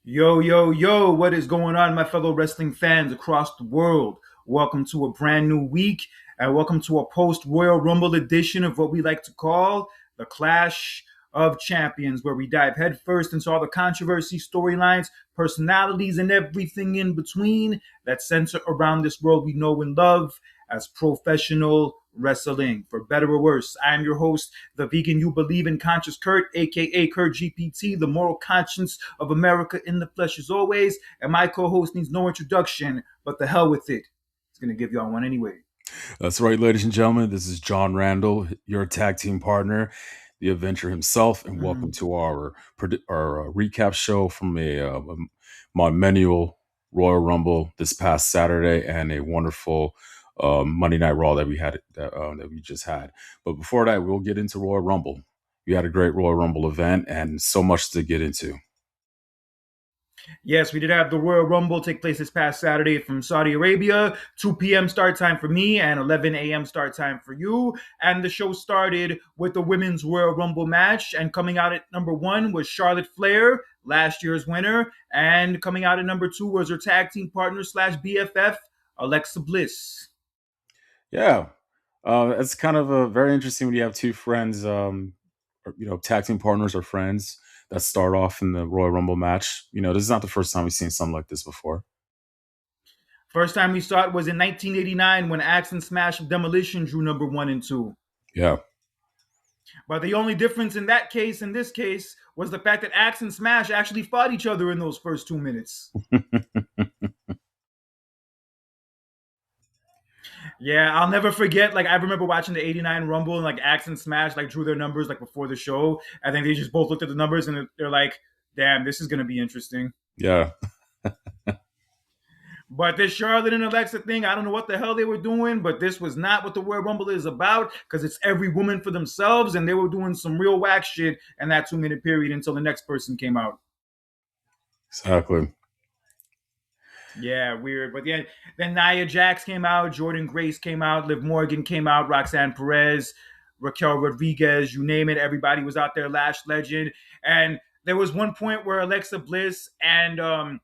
Yo, yo, yo, what is going on, my fellow wrestling fans across the world? Welcome to a brand new week, and welcome to a post Royal Rumble edition of what we like to call the Clash of Champions, where we dive headfirst into all the controversy, storylines, personalities, and everything in between that center around this world we know and love as professional wrestling. For better or worse, I am your host, the vegan you believe in, Conscious Kurt, aka Kurt GPT, the moral conscience of America in the flesh as always. And my co-host needs no introduction, but the hell with it. He's gonna give y'all one anyway. That's right, ladies and gentlemen. This is John Randall, your tag team partner, the Avenger himself, and welcome to our recap show from a monumental Royal Rumble this past Saturday and a wonderful Monday Night Raw that we just had. But before that, we'll get into Royal Rumble. We had a great Royal Rumble event and so much to get into. Yes, we did have the Royal Rumble take place this past Saturday from Saudi Arabia, 2 p.m. start time for me and 11 a.m. start time for you. And the show started with the Women's Royal Rumble match. And coming out at number one was Charlotte Flair, last year's winner. And coming out at number two was her tag team partner slash BFF, Alexa Bliss. Yeah, it's kind of very interesting when you have two friends, tag team partners or friends that start off in the Royal Rumble match. This is not the first time we've seen something like this before. First time we saw it was in 1989 when Axe and Smash of Demolition drew number one and two. Yeah. But the only difference in this case, was the fact that Axe and Smash actually fought each other in those first 2 minutes. Yeah, I'll never forget. I remember watching the '89 Rumble and Axe and Smash drew their numbers before the show. I think they just both looked at the numbers and they're like, "Damn, this is gonna be interesting." Yeah. But this Charlotte and Alexa thing, I don't know what the hell they were doing, but this was not what the Royal Rumble is about because it's every woman for themselves, and they were doing some real whack shit in that 2 minute period until the next person came out. Exactly. Yeah, weird. But yeah, then Nia Jax came out, Jordan Grace came out, Liv Morgan came out, Roxanne Perez, Raquel Rodriguez, you name it. Everybody was out there, Lash Legend. And there was one point where Alexa Bliss and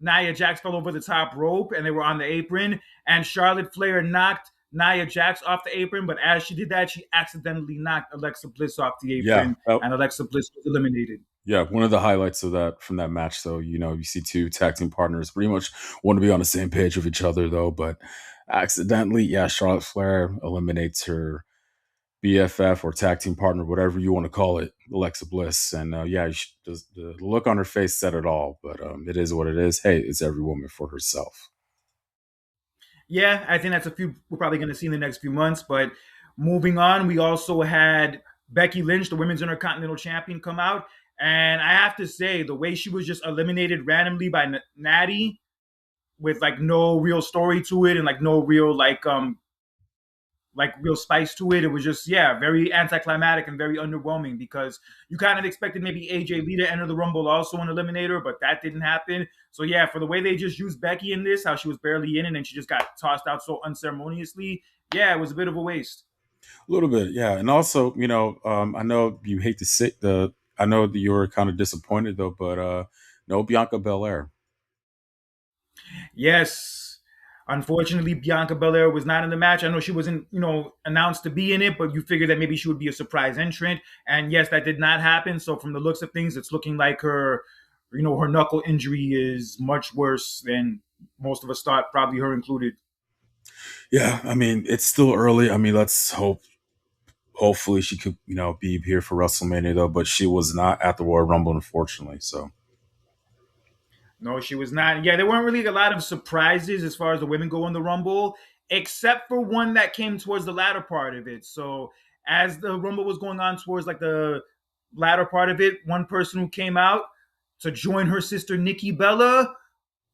Nia Jax fell over the top rope and they were on the apron. And Charlotte Flair knocked Nia Jax off the apron. But as she did that, she accidentally knocked Alexa Bliss off the apron. Yeah. And Alexa Bliss was eliminated. Yeah, one of the highlights of that match, though, you see two tag team partners pretty much want to be on the same page with each other, though, but accidentally, yeah, Charlotte Flair eliminates her BFF or tag team partner, whatever you want to call it, Alexa Bliss, and the look on her face said it all. But it is what it is. Hey, it's every woman for herself. Yeah, I think that's a few we're probably going to see in the next few months. But moving on, we also had Becky Lynch, the Women's Intercontinental Champion, come out. And I have to say, the way she was just eliminated randomly by Natty with no real story to it and no real real spice to it. It was just, very anticlimactic and very underwhelming because you kind of expected maybe AJ Lee to enter the Rumble also an eliminator, but that didn't happen. So yeah, for the way they just used Becky in this, how she was barely in it and she just got tossed out so unceremoniously, yeah, it was a bit of a waste. A little bit, yeah. And also, I know you hate to say I know that you were kind of disappointed though, but no Bianca Belair. Yes. Unfortunately, Bianca Belair was not in the match. I know she wasn't, announced to be in it, but you figured that maybe she would be a surprise entrant. And yes, that did not happen. So from the looks of things, it's looking like her knuckle injury is much worse than most of us thought, probably her included. Yeah, I mean, it's still early. I mean, let's hope. Hopefully, she could, be here for WrestleMania though. But she was not at the Royal Rumble, unfortunately. So. No, she was not. Yeah, there weren't really a lot of surprises as far as the women go in the Rumble, except for one that came towards the latter part of it. So as the Rumble was going on towards the latter part of it, one person who came out to join her sister Nikki Bella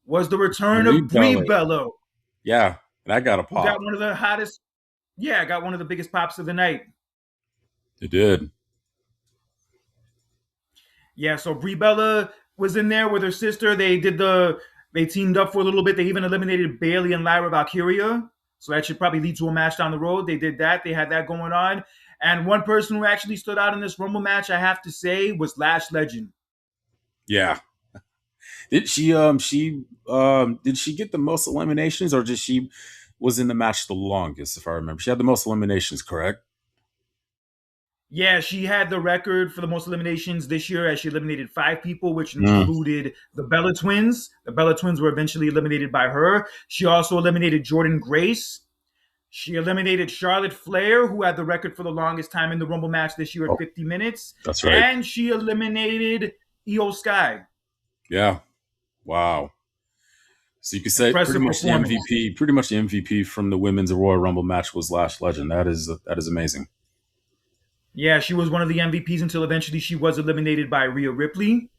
was the return of Brie Bella. Yeah, that got a pop. Got one of the hottest. Yeah, got one of the biggest pops of the night. It did. Yeah, so Brie Bella was in there with her sister. They teamed up for a little bit. They even eliminated Bayley and Lyra Valkyria. So that should probably lead to a match down the road. They did that. They had that going on. And one person who actually stood out in this Rumble match, I have to say, was Lash Legend. Yeah. Did she get the most eliminations, or did she was in the match the longest? If I remember, she had the most eliminations, correct? Yeah, she had the record for the most eliminations this year as she eliminated 5 people, which Mm. included the Bella Twins. The Bella Twins were eventually eliminated by her. She also eliminated Jordan Grace. She eliminated Charlotte Flair, who had the record for the longest time in the Rumble match this year at Oh, 50 minutes. that's right. And she eliminated Io Sky. Yeah. Wow. So you could say Impressive performance. Pretty much the MVP from the women's Royal Rumble match was Lash Legend. That is amazing. Yeah, she was one of the MVPs until eventually she was eliminated by Rhea Ripley.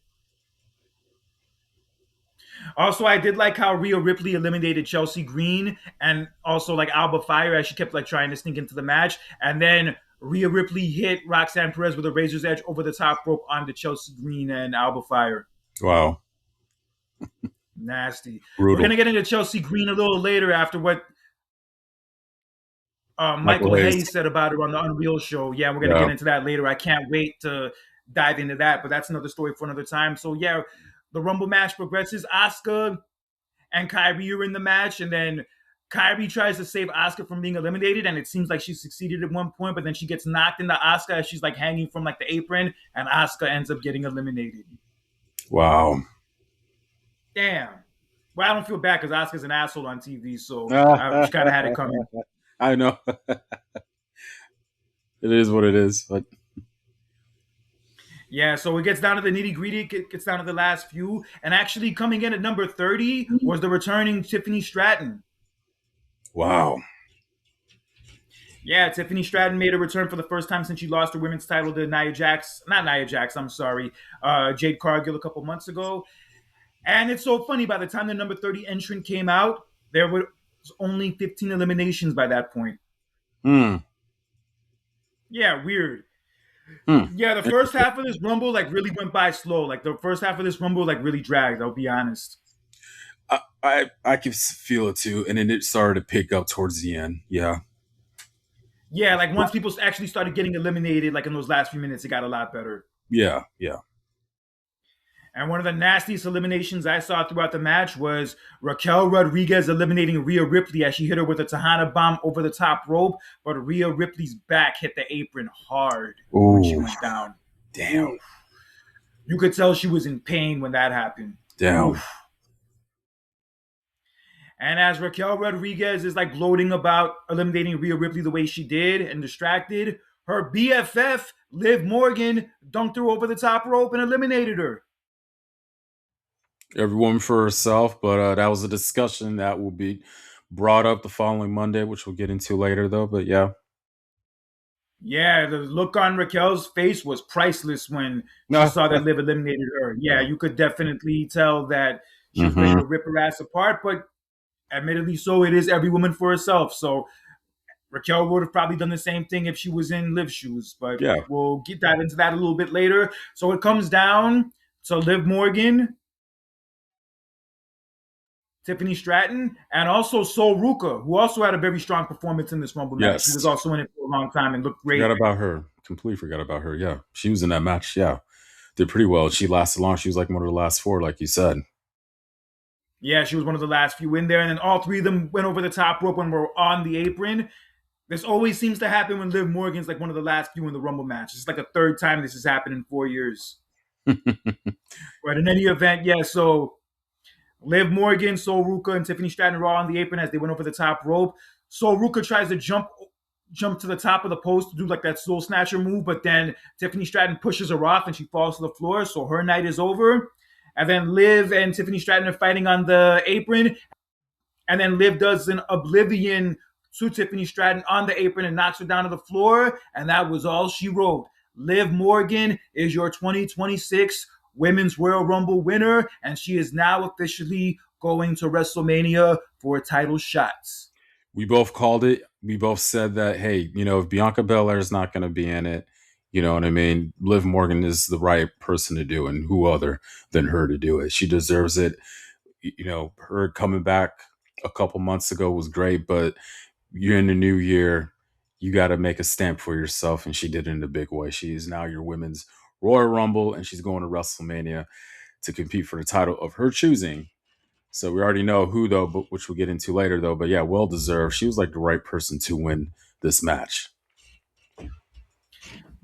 Also, I did like how Rhea Ripley eliminated Chelsea Green and also like Alba Fire as she kept like trying to sneak into the match. And then Rhea Ripley hit Roxanne Perez with a razor's edge over the top rope onto Chelsea Green and Alba Fire. Wow. Nasty. We're Brutal. gonna get into Chelsea Green a little later after what Michael Michael Hayes. Hayes said about her on the Unreal show. Yeah, we're gonna Yeah. get into that later. I can't wait to dive into that, but that's another story for another time. So yeah, the Rumble match progresses. Asuka and Kyrie are in the match, and then Kyrie tries to save Asuka from being eliminated, and it seems like she succeeded at one point, but then she gets knocked into Asuka as she's like hanging from like the apron, and Asuka ends up getting eliminated. Wow. Damn. Well, I don't feel bad because Asuka's an asshole on TV, so I just kind of had it coming. I know. It is what it is. But Yeah, so it gets down to the nitty gritty. It gets down to the last few, and actually coming in at number 30 was the returning Tiffany Stratton. wow. Yeah, Tiffany Stratton made a return for the first time since she lost her women's title to Nia Jax. Not Nia Jax, I'm sorry. Jade Cargill a couple months ago. And it's so funny, by the time the number 30 entrant came out, there was only 15 eliminations by that point. Hmm. Yeah, weird. Hmm. Yeah, the first half of this Rumble like really went by slow. Like the first half of this Rumble like really dragged, I'll be honest. I can feel it too, and then it started to pick up towards the end. Yeah. Yeah, like once people actually started getting eliminated, like in those last few minutes, it got a lot better. Yeah. Yeah. And one of the nastiest eliminations I saw throughout the match was Raquel Rodriguez eliminating Rhea Ripley as she hit her with a Tejana bomb over the top rope, but Rhea Ripley's back hit the apron hard when she Ooh. went down. Damn. Oof. You could tell she was in pain when that happened. Damn. Oof. And as Raquel Rodriguez is like gloating about eliminating Rhea Ripley the way she did and distracted, her BFF, Liv Morgan, dunked her over the top rope and eliminated her. Every woman for herself, but that was a discussion that will be brought up the following Monday, which we'll get into later, though. But yeah. Yeah, the look on Raquel's face was priceless when she saw that Liv eliminated her. Yeah, you could definitely tell that she was ready to rip her ass apart, but admittedly so, it is every woman for herself. So Raquel would have probably done the same thing if she was in Liv's shoes, but Yeah. we'll get that into that a little bit later. So it comes down to Liv Morgan, Tiffany Stratton, and also Sol Ruka, who also had a very strong performance in this Rumble match. Yes. She was also in it for a long time and looked great. Forgot about her. Completely forgot about her. Yeah. She was in that match. Yeah. Did pretty well. She lasted long. She was like one of the last four, like you said. Yeah, she was one of the last few in there. And then all three of them went over the top rope and were on the apron. This always seems to happen when Liv Morgan's like one of the last few in the Rumble match. It's like a third time this has happened in 4 years. But in any event, yeah, so Liv Morgan, Sol Ruka, and Tiffany Stratton are all on the apron as they went over the top rope. Sol Ruka tries to jump to the top of the post to do like that soul snatcher move, but then Tiffany Stratton pushes her off and she falls to the floor, so her night is over. And then Liv and Tiffany Stratton are fighting on the apron, and then Liv does an oblivion to Tiffany Stratton on the apron and knocks her down to the floor, and that was all she wrote. Liv Morgan is your 2026 Women's Royal Rumble winner, and she is now officially going to WrestleMania for title shots. We both called it. We both said that, hey, if Bianca Belair is not going to be in it, you know what I mean? Liv Morgan is the right person to do, and who other than her to do it? She deserves it. Her coming back a couple months ago was great, but you're in the new year. You got to make a stamp for yourself, and she did it in a big way. She is now your women's Royal Rumble, and she's going to WrestleMania. to compete for the title of her choosing. So we already know who, though, but which we'll get into later, though. But yeah, well deserved. She was like the right person to win this match.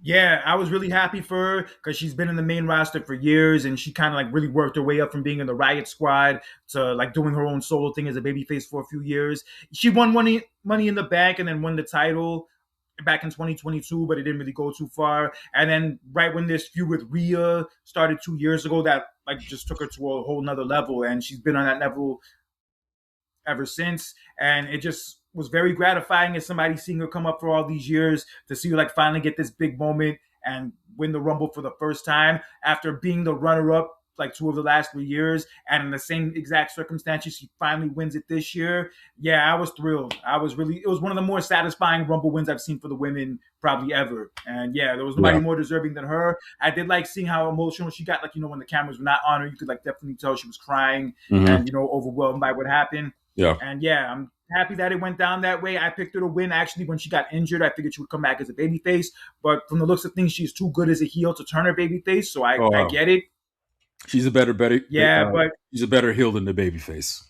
Yeah, I was really happy for her because she's been in the main roster for years, and she kind of like really worked her way up from being in the Riot Squad to like doing her own solo thing as a babyface for a few years. She won Money in the Bank and then won the title back in 2022, but it didn't really go too far. And then right when this feud with Rhea started 2 years ago, that like just took her to a whole nother level, and she's been on that level ever since. And it just was very gratifying as somebody seeing her come up for all these years to see her like finally get this big moment and win the Rumble for the first time after being the runner up like 2 of the last 3 years. And in the same exact circumstances, she finally wins it this year. Yeah, I was thrilled. It was one of the more satisfying Rumble wins I've seen for the women probably ever. And yeah, there was nobody Yeah. more deserving than her. I did like seeing how emotional she got. Like, when the cameras were not on her, you could like definitely tell she was crying Mm-hmm. and, overwhelmed by what happened. Yeah. And yeah, I'm happy that it went down that way. I picked her to win. Actually, when she got injured, I figured she would come back as a babyface. But from the looks of things, she's too good as a heel to turn her babyface. So I Oh, get it. she's a better, Yeah, but she's a better heel than the babyface.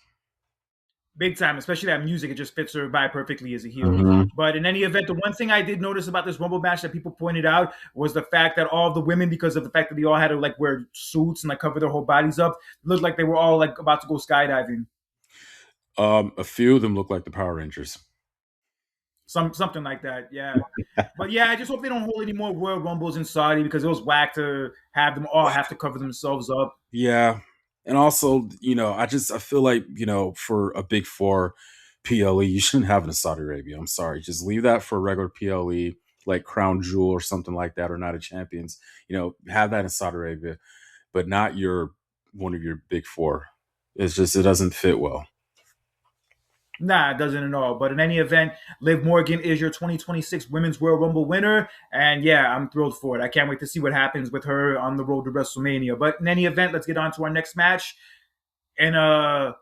big time, especially that music, it just fits her vibe perfectly as a heel. Mm-hmm. But in any event, the one thing I did notice about this Rumble match that people pointed out was the fact that all of the women, because of the fact that they all had to like wear suits and like cover their whole bodies up, looked like they were all like about to go skydiving. A few of them look like the Power Rangers. Something like that, yeah. But yeah, I just hope they don't hold any more Royal Rumbles in Saudi because it was whack to have them all have to cover themselves up. Yeah. And also, I feel like, for a big four PLE, you shouldn't have it in Saudi Arabia. I'm sorry. Just leave that for a regular PLE, like Crown Jewel or something like that, or Night of Champions. Have that in Saudi Arabia, but not one of your big four. It's just, it doesn't fit well. Nah, it doesn't at all. But in any event, Liv Morgan is your 2026 Women's Royal Rumble winner. And yeah, I'm thrilled for it. I can't wait to see what happens with her on the road to WrestleMania. But in any event, let's get on to our next match. In a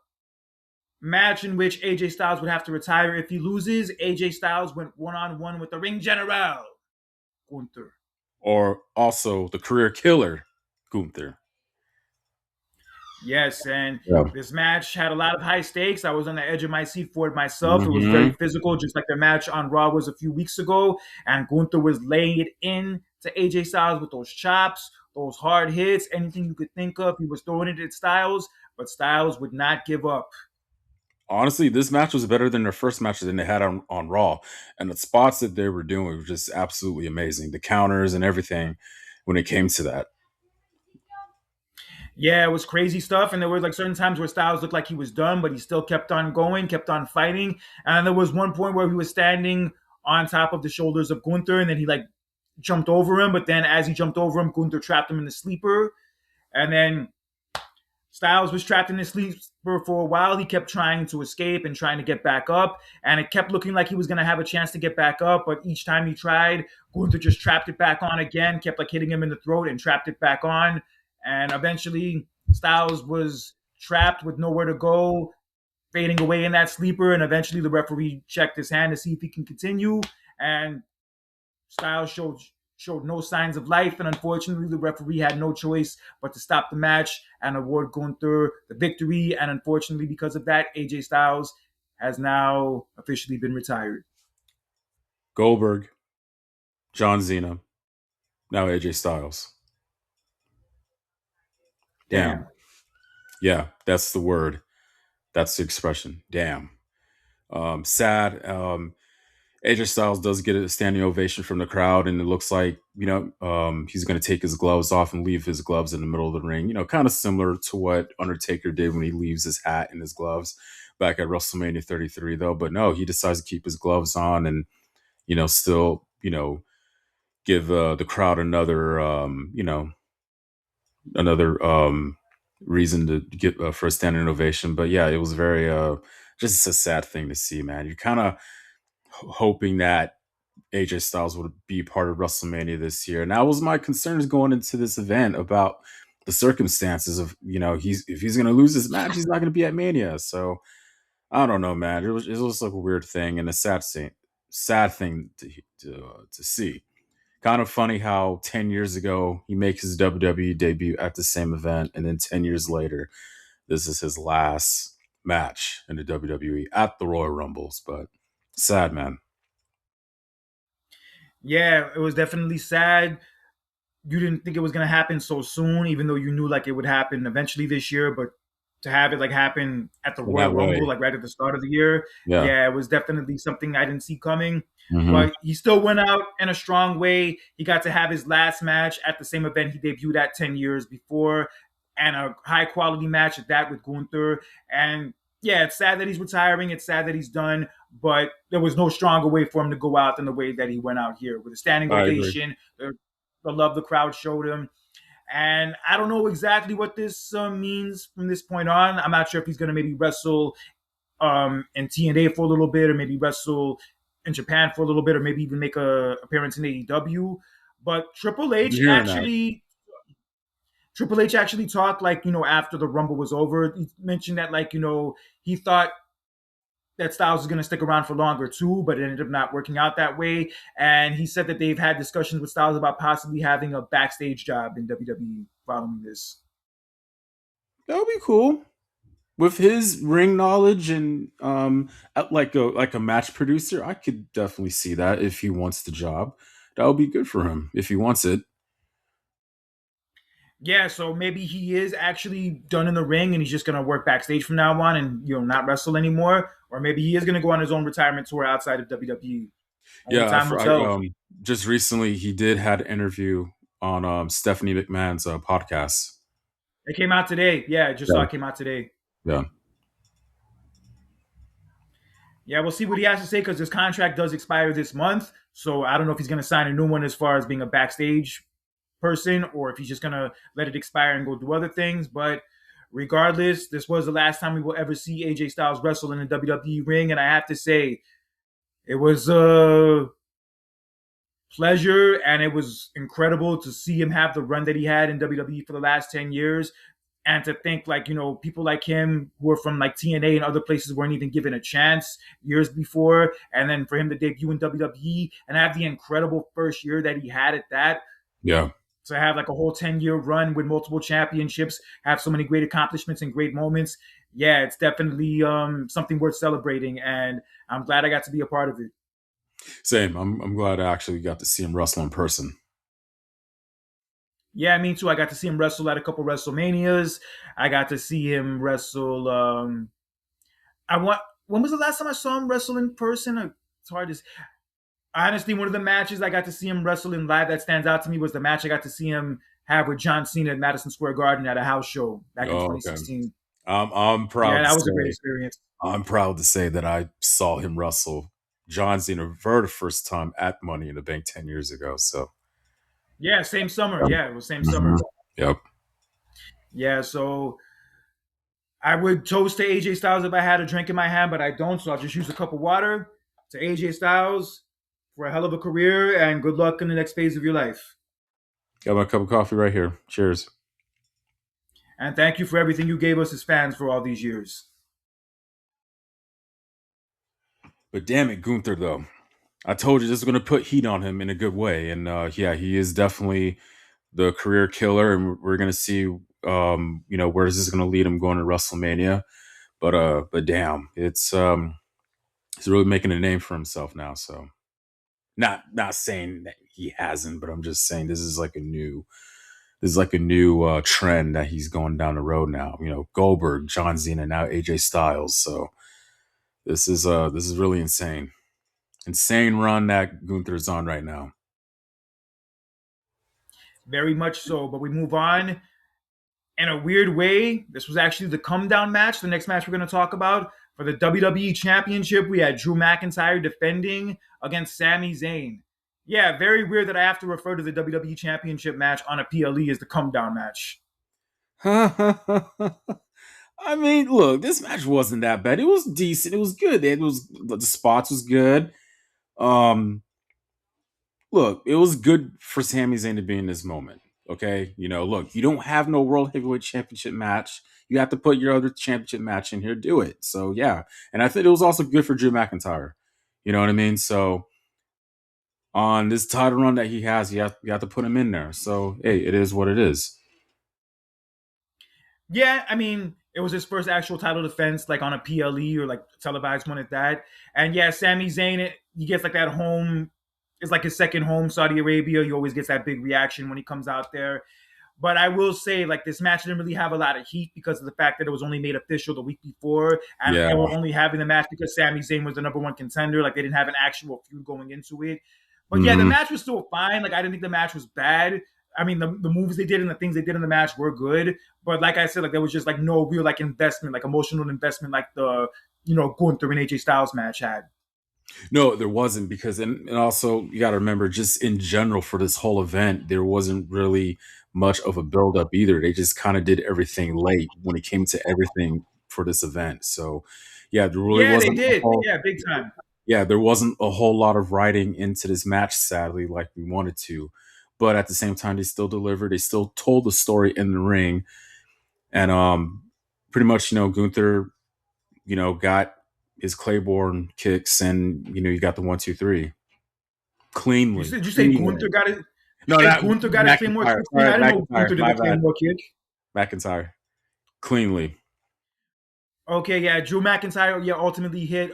match in which AJ Styles would have to retire if he loses, AJ Styles went one-on-one with the ring general, Gunther. Or also the career killer, Gunther. Yes, and Yeah. this match had a lot of high stakes. I was on the edge of my seat for it myself. It was Mm-hmm. very physical, just like the match on Raw was a few weeks ago. And Gunther was laying it in to AJ Styles with those chops, those hard hits, anything you could think of. He was throwing it at Styles, but Styles would not give up. Honestly, this match was better than their first match that they had on Raw. And the spots that they were doing were just absolutely amazing. The counters and everything when it came to that. Yeah, it was crazy stuff. And there were like certain times where Styles looked like he was done, but he still kept on going, kept on fighting. And there was one point where he was standing on top of the shoulders of Gunther, and then he like jumped over him. But then as he jumped over him, Gunther trapped him in the sleeper. And then Styles was trapped in the sleeper for a while. He kept trying to escape and trying to get back up. And it kept looking like he was going to have a chance to get back up. But each time he tried, Gunther just trapped it back on again, kept like hitting him in the throat and trapped it back on. And eventually, Styles was trapped with nowhere to go, fading away in that sleeper. And eventually, the referee checked his hand to see if he can continue. And Styles showed no signs of life, and unfortunately, the referee had no choice but to stop the match and award Gunther the victory. And unfortunately, because of that, AJ Styles has now officially been retired. Goldberg, John Cena, now AJ Styles. Damn. Yeah, that's the word. That's the expression. Damn. Sad. AJ Styles does get a standing ovation from the crowd, and it looks like, he's going to take his gloves off and leave his gloves in the middle of the ring. Kind of similar to what Undertaker did when he leaves his hat and his gloves back at WrestleMania 33, though. But no, he decides to keep his gloves on and, still, give the crowd another reason to get for a standing ovation. But yeah, it was very just a sad thing to see, man. You're kind of hoping that AJ Styles would be part of WrestleMania this year, and that was my concerns going into this event about the circumstances of if he's going to lose this match, he's not going to be at Mania. So I don't know, man. It was like a weird thing and a sad thing to see. Kind of funny how 10 years ago he makes his WWE debut at the same event, and then 10 years later, this is his last match in the WWE at the Royal Rumbles. But sad, man. Yeah, it was definitely sad. You didn't think it was going to happen so soon, even though you knew like it would happen eventually this year. But to have it like happen at the In Royal that Rumble, way, like right at the start of the year, yeah. yeah, it was definitely something I didn't see coming. Hmm. But he still went out in a strong way. He got to have his last match at the same event he debuted at 10 years before, and a high quality match at that with Gunther. And yeah, it's sad that he's retiring. It's sad that he's done, but there was no stronger way for him to go out than the way that he went out here with a standing I agree. ovation, the love the crowd showed him. And I don't know exactly what this means from this point on. I'm not sure if he's going to maybe wrestle in TNA for a little bit, or maybe wrestle in Japan for a little bit, or maybe even make a appearance in AEW. But I'm hearing that. Triple H actually talked like after the Rumble was over. He mentioned that like he thought that Styles is going to stick around for longer too, but it ended up not working out that way. And he said that they've had discussions with Styles about possibly having a backstage job in WWE following this. That would be cool. With his ring knowledge and like a match producer, I could definitely see that if he wants the job. That would be good for him if he wants it. Yeah, so maybe he is actually done in the ring and he's just gonna work backstage from now on and not wrestle anymore, or maybe he is gonna go on his own retirement tour outside of WWE. Only Yeah, time will tell. just recently he did had an interview on Stephanie McMahon's podcast. It came out today. Yeah, I just saw Yeah, it came out today. yeah, Yeah, we'll see what he has to say because his contract does expire this month. So I don't know if he's gonna sign a new one as far as being a backstage person, or if he's just gonna let it expire and go do other things. But regardless, this was the last time we will ever see AJ Styles wrestle in a WWE ring, and I have to say, it was a pleasure and it was incredible to see him have the run that he had in WWE for the last 10 years. And to think like people like him who are from like TNA and other places weren't even given a chance years before, and then for him to debut in WWE and have the incredible first year that he had at that, yeah. to have like a whole 10-year run with multiple championships, have so many great accomplishments and great moments. Yeah, it's definitely something worth celebrating, and I'm glad I got to be a part of it. Same. I'm glad I actually got to see him wrestle in person. Yeah, me too. I got to see him wrestle at a couple WrestleManias. I got to see him wrestle. I want. When was the last time I saw him wrestle in person? It's hard to. Honestly, one of the matches I got to see him wrestle in live that stands out to me was the match I got to see him have with John Cena at Madison Square Garden at a house show back in Oh, okay. 2016. I'm Yeah, proud to that was a great say experience. that I saw him wrestle John Cena for the first time at Money in the Bank 10 years ago. So, Yeah, same summer. um, Yeah, it was same mhm. summer. Yep. Yeah, so I would toast to AJ Styles if I had a drink in my hand, but I don't, so I'll just use a cup of water. To AJ Styles for a hell of a career and good luck in the next phase of your life. Got my cup of coffee right here. Cheers. And thank you for everything you gave us as fans for all these years. But damn it, Gunther, though. I told you this is going to put heat on him in a good way. And yeah, he is definitely the career killer. And we're going to see, where is this going to lead him going to WrestleMania. But damn, he's really making a name for himself now. So not saying that he hasn't, but I'm just saying this is like a new trend that he's going down the road now. Goldberg, John Cena, now AJ Styles. So this is really insane. Insane run that Gunther's on right now. Very much so. But we move on. In a weird way, this was actually the come down match. The next match we're going to talk about for the WWE Championship, we had Drew McIntyre defending against Sami Zayn. Yeah, very weird that I have to refer to the WWE Championship match on a PLE as the come down match. I mean, look, this match wasn't that bad. It was decent. It was good. The spots was good. Um, Look, it was good for Sami Zayn to be in this moment. Okay, look, you don't have no World Heavyweight Championship match. You have to put your other championship match in here. Do it. So yeah, and I think it was also good for Drew McIntyre. You know what I mean? So on this title run that he has, you have to put him in there. So hey, it is what it is. Yeah, I mean, it was his first actual title defense, like on a PLE or like televised one at that. And yeah, Sami Zayn, he gets like that home. It's like his second home, Saudi Arabia. He always gets that big reaction when he comes out there. But I will say, like, this match didn't really have a lot of heat because of the fact that it was only made official the week before, and Yeah. they were only having the match because Sami Zayn was the number one contender. Like, they didn't have an actual feud going into it. But yeah, the Mm-hmm. match was still fine. Like, I didn't think the match was bad. I mean, the moves they did and the things they did in the match were good. But like I said, like there was just like no real like investment, like emotional investment, like the Gunther and AJ Styles match had. No, there wasn't because, and also you got to remember, just in general for this whole event, there wasn't really much of a build up either. They just kind of did everything late when it came to everything for this event. So, yeah, there really Yeah, they wasn't a did. whole, Yeah, big time. yeah, there wasn't a whole lot of writing into this match, sadly, like we wanted to. But at the same time, they still delivered. They still told the story in the ring, and pretty much, Gunther, got his Claiborne kicks, and you got the 1, 2, 3 cleanly, Did you say cleanly. Gunther got it? No, Hey, not Gunther got his Claymore McIntyre. kick clean. Sorry, I didn't know McIntyre. Gunther did My the bad. Claymore kick. McIntyre. Cleanly. Okay, yeah, Drew McIntyre, yeah, ultimately hit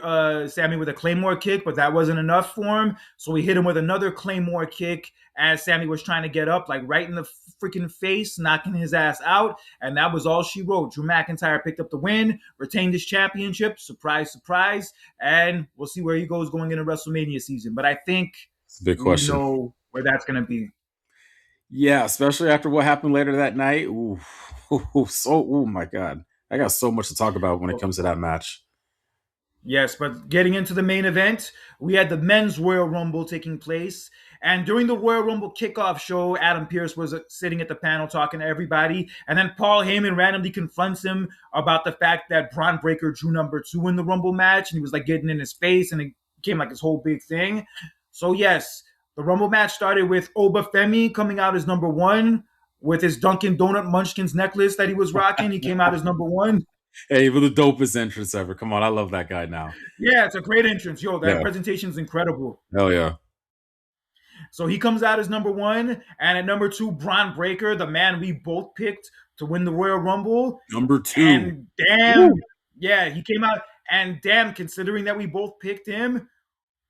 Sammy with a Claymore kick, but that wasn't enough for him. So he hit him with another Claymore kick as Sammy was trying to get up, like right in the freaking face, knocking his ass out. And that was all she wrote. Drew McIntyre picked up the win, retained his championship. Surprise, surprise. And we'll see where he goes going into WrestleMania season. But I think It's a big we question. know where that's going to be. Yeah, especially after what happened later that night. Ooh, oh my God. I got so much to talk about when it comes to that match. Yes, but getting into the main event, we had the men's Royal Rumble taking place. And during the Royal Rumble kickoff show, Adam Pearce was sitting at the panel talking to everybody. And then Paul Heyman randomly confronts him about the fact that Bron Breakker drew number 2 in the Rumble match. And he was like getting in his face, and it became like this whole big thing. So, yes, the Rumble match started with Obafemi coming out as number 1 with his Dunkin' Donut Munchkins necklace that he was rocking. He came out as number 1. Hey, but the dopest entrance ever. Come on, I love that guy now. Yeah, it's a great entrance. Yo, that Yeah. presentation is incredible. Hell yeah. So he comes out as number 1. And at number 2, Bron Breakker, the man we both picked to win the Royal Rumble. Number 2. And damn, yeah, he came out. And damn, considering that we both picked him,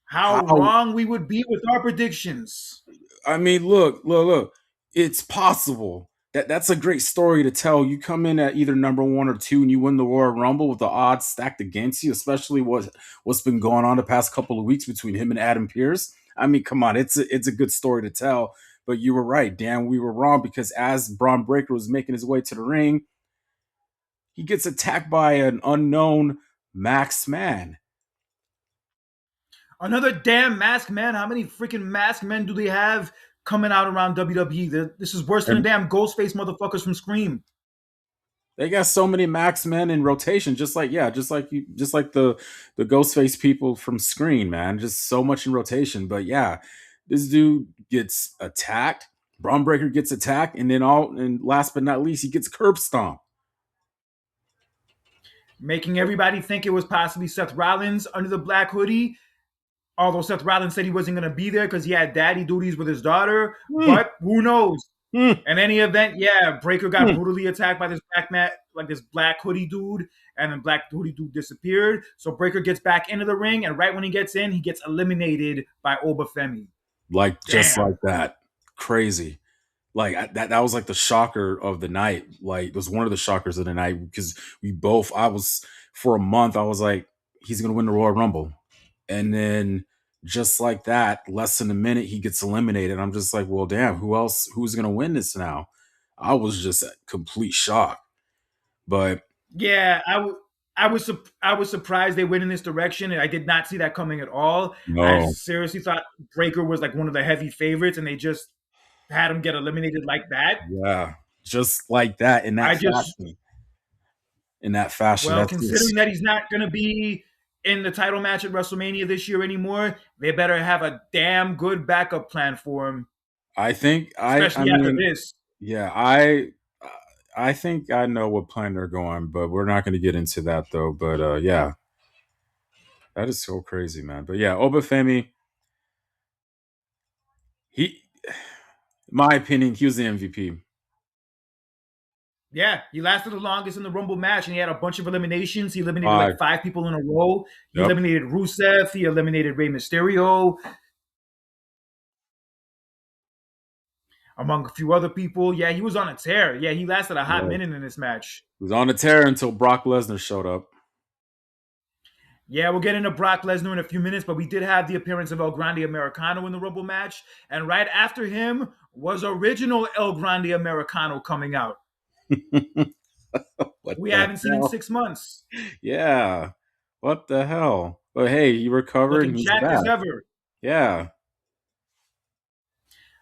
how How? wrong we would be with our predictions. I mean, look. It's possible. That's a great story to tell. You come in at either number 1 or 2 and you win the Royal Rumble with the odds stacked against you, especially what's been going on the past couple of weeks between him and Adam Pearce. I mean, come on, it's a good story to tell. But you were right, Dan. We were wrong because as Bron Breakker was making his way to the ring, he gets attacked by an unknown Max Man. Another damn masked man. How many freaking masked men do they have coming out around WWE? This is worse than the And damn Ghostface motherfuckers from Scream. they got so many Max Men in rotation, just like the Ghostface people from Screen, man. Just so much in rotation. But yeah, this dude gets attacked. Bron Breakker gets attacked, and last but not least, he gets curb stomped. Making everybody think it was possibly Seth Rollins under the black hoodie. Although Seth Rollins said he wasn't going to be there because he had daddy duties with his daughter. Mm, But who knows? mm, In any event, yeah, Breaker got mm. brutally attacked by this black man, like this black hoodie dude, and then black hoodie dude disappeared. So Breaker gets back into the ring, and right when he gets in, he gets eliminated by Obafemi. Like just Damn. like that, crazy. Like that was like the shocker of the night. Like it was one of the shockers of the night because I was for a month. I was like, he's gonna win the Royal Rumble, and then just like that, less than a minute, he gets eliminated. I'm just like, well, damn, who's gonna win this now? I was just at complete shock. But Yeah, I was surprised they went in this direction, and I did not see that coming at all. I no, seriously thought Breaker was like one of the heavy favorites, and they just had him get eliminated like that. yeah, just like that I just in that fashion. Well, That's considering just. that he's not going to be in the title match at WrestleMania this year anymore, they better have a damn good backup plan for him, I think I especially after mean, this. yeah, I think I know what plan they're going, but we're not going to get into that though. But yeah, that is so crazy, man. But yeah, Obafemi, He, in my opinion, he was the MVP. Yeah, he lasted the longest in the Rumble match, and he had a bunch of eliminations. He eliminated like Five. 5 people in a row. He Yep. eliminated Rusev. He eliminated Rey Mysterio, among a few other people. Yeah, he was on a tear. Yeah, he lasted a hot Yeah. minute in this match. He was on a tear until Brock Lesnar showed up. Yeah, we'll get into Brock Lesnar in a few minutes, but we did have the appearance of El Grande Americano in the Rumble match. And right after him was original El Grande Americano coming out. What We the haven't seen in hell? 6 months. Yeah. What the hell? But hey, he recovered and Looking he's jacked back. as ever. Yeah.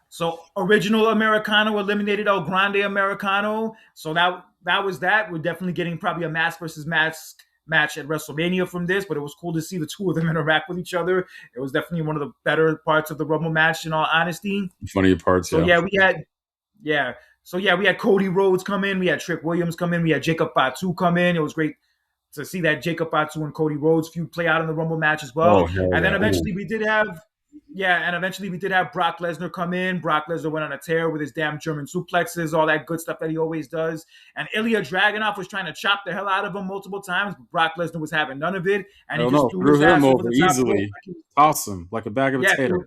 So original Americano eliminated El Grande Americano. So that was that. We're definitely getting probably a mask versus mask match at WrestleMania from this, but it was cool to see the two of them interact with each other. It was definitely one of the better parts of the Rumble match, in all honesty. Funny parts, So yeah. yeah, yeah. So yeah, we had Cody Rhodes come in, we had Trick Williams come in, we had Jacob Fatu come in. It was great to see that Jacob Fatu and Cody Rhodes feud play out in the Rumble match as Oh well. hell And then yeah. Ooh. eventually we did have Brock Lesnar come in. Brock Lesnar went on a tear with his damn German suplexes, all that good stuff that he always does. And Ilya Dragunov was trying to chop the hell out of him multiple times, but Brock Lesnar was having none of it, I and he don't just know. threw Threw his him ass over over the top rope. easily. Toss him like a bag of Yeah, potatoes.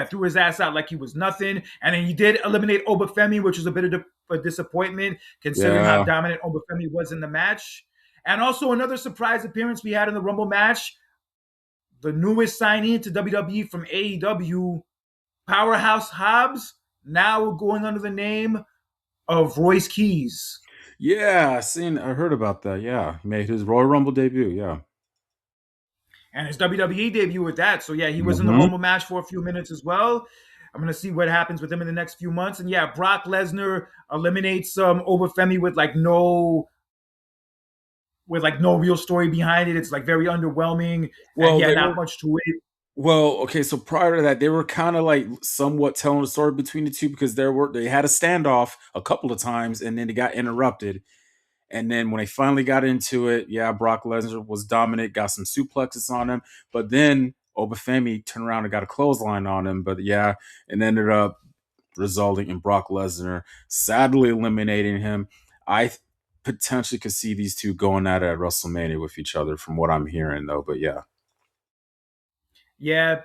threw his ass out like he was nothing. And then he did eliminate Obafemi, which was a bit of a disappointment considering how Yeah. dominant Obafemi was in the match. And also another surprise appearance we had in the Rumble match, the newest signee to WWE from AEW, Powerhouse Hobbs, now going under the name of Royce Keys. Yeah, I heard about that. Yeah. He made his Royal Rumble debut, yeah. And his WWE debut with that. So yeah, he was in the Mm-hmm. Rumble match for a few minutes as well. I'm gonna see what happens with him in the next few months. And yeah, Brock Lesnar eliminates Obafemi with like no real story behind it. It's like very underwhelming, and Well, yeah, they not were much to it. well, okay, so prior to that, they were kind of like somewhat telling a story between the two because they had a standoff a couple of times and then it got interrupted. And then when they finally got into it, yeah, Brock Lesnar was dominant, got some suplexes on him, but then Obafemi turned around and got a clothesline on him. But yeah, it ended up resulting in Brock Lesnar sadly eliminating him. I potentially could see these two going at it at WrestleMania with each other, from what I'm hearing, though. But yeah. Yeah,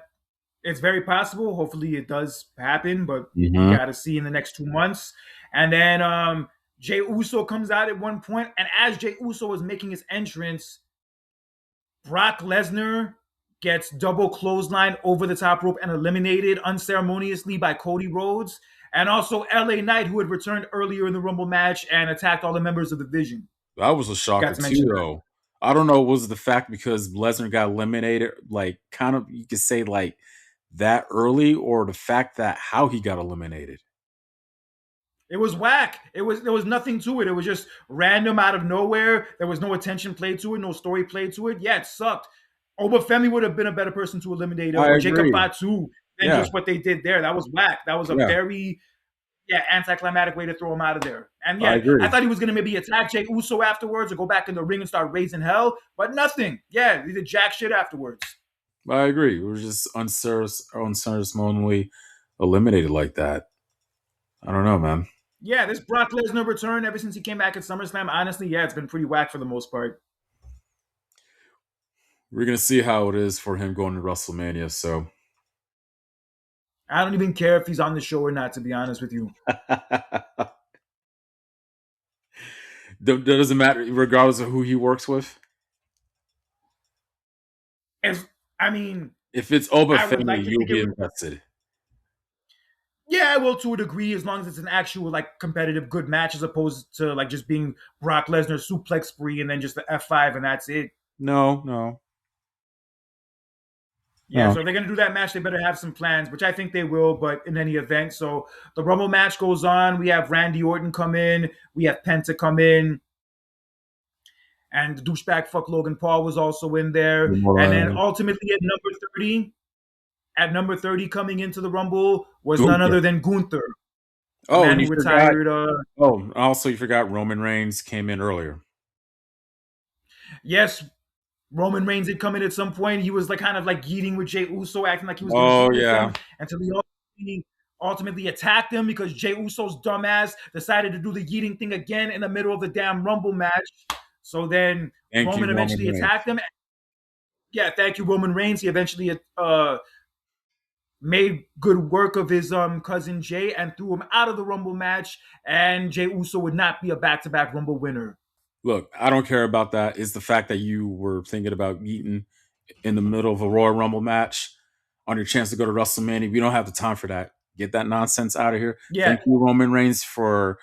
it's very possible. Hopefully, it does happen, but we Mm-hmm. got to see in the next 2 months. And then Jay Uso comes out at one point, and as Jay Uso was making his entrance, Brock Lesnar gets double clothesline over the top rope and eliminated unceremoniously by Cody Rhodes. And also LA Knight, who had returned earlier in the Rumble match and attacked all the members of the Vision. That was a Got shocker to too, mention that. though. I don't know, was the fact because Lesnar got eliminated, like kind of you could say like that early, or the fact that how he got eliminated. It was whack. There was nothing to it. It was just random out of nowhere. There was no attention played to it, no story played to it. Yeah, it sucked. Obafemi would have been a better person to eliminate, I or Jacob agree. Fatu, than Yeah, just what they did there. That was whack. That was a yeah, very anticlimactic way to throw him out of there. And I yeah, I agree. thought he was gonna maybe attack Jey Uso afterwards or go back in the ring and start raising hell, but nothing. Yeah, he did jack shit afterwards. I agree. It was just unceremoniously eliminated like that. I don't know, man. Yeah, this Brock Lesnar return ever since he came back at SummerSlam, honestly, yeah, it's been pretty whack for the most part. We're gonna see how it is for him going to WrestleMania. So I don't even care if he's on the show or not, to be honest with you. doesn't matter regardless of who he works with. As I mean, If it's I would Obafemi, like to you'll think it be would. invested. Yeah, I will to a degree, as long as it's an actual like competitive good match, as opposed to like just being Brock Lesnar suplex spree and then just the F5 and that's it. No, no, Yeah, no. so if they're gonna do that match, they better have some plans, which I think they will. But in any event, so the Rumble match goes on. We have Randy Orton come in, we have Penta come in, and the douchebag fuck Logan Paul was also in there. And then ultimately at number 30 coming into the Rumble was none Gunther. other than Gunther, the Oh, man and who you forgot. retired. Also you forgot Roman Reigns came in earlier. Yes, Roman Reigns had come in at some point. He was like kind of like yeeting with Jey Uso, acting like he was going to Oh feud with yeah. them until he ultimately attacked him because Jey Uso's dumbass decided to do the yeeting thing again in the middle of the damn Rumble match. So then Thank you, Roman Roman eventually Reigns. attacked him. Yeah, thank you, Roman Reigns. He eventually made good work of his cousin Jay and threw him out of the Rumble match. And Jey Uso would not be a back-to-back Rumble winner. Look, I don't care about that. It's the fact that you were thinking about Eaton in the middle of a Royal Rumble match on your chance to go to WrestleMania. We don't have the time for that. Get that nonsense out of here. Yeah, Thank you, Roman Reigns, for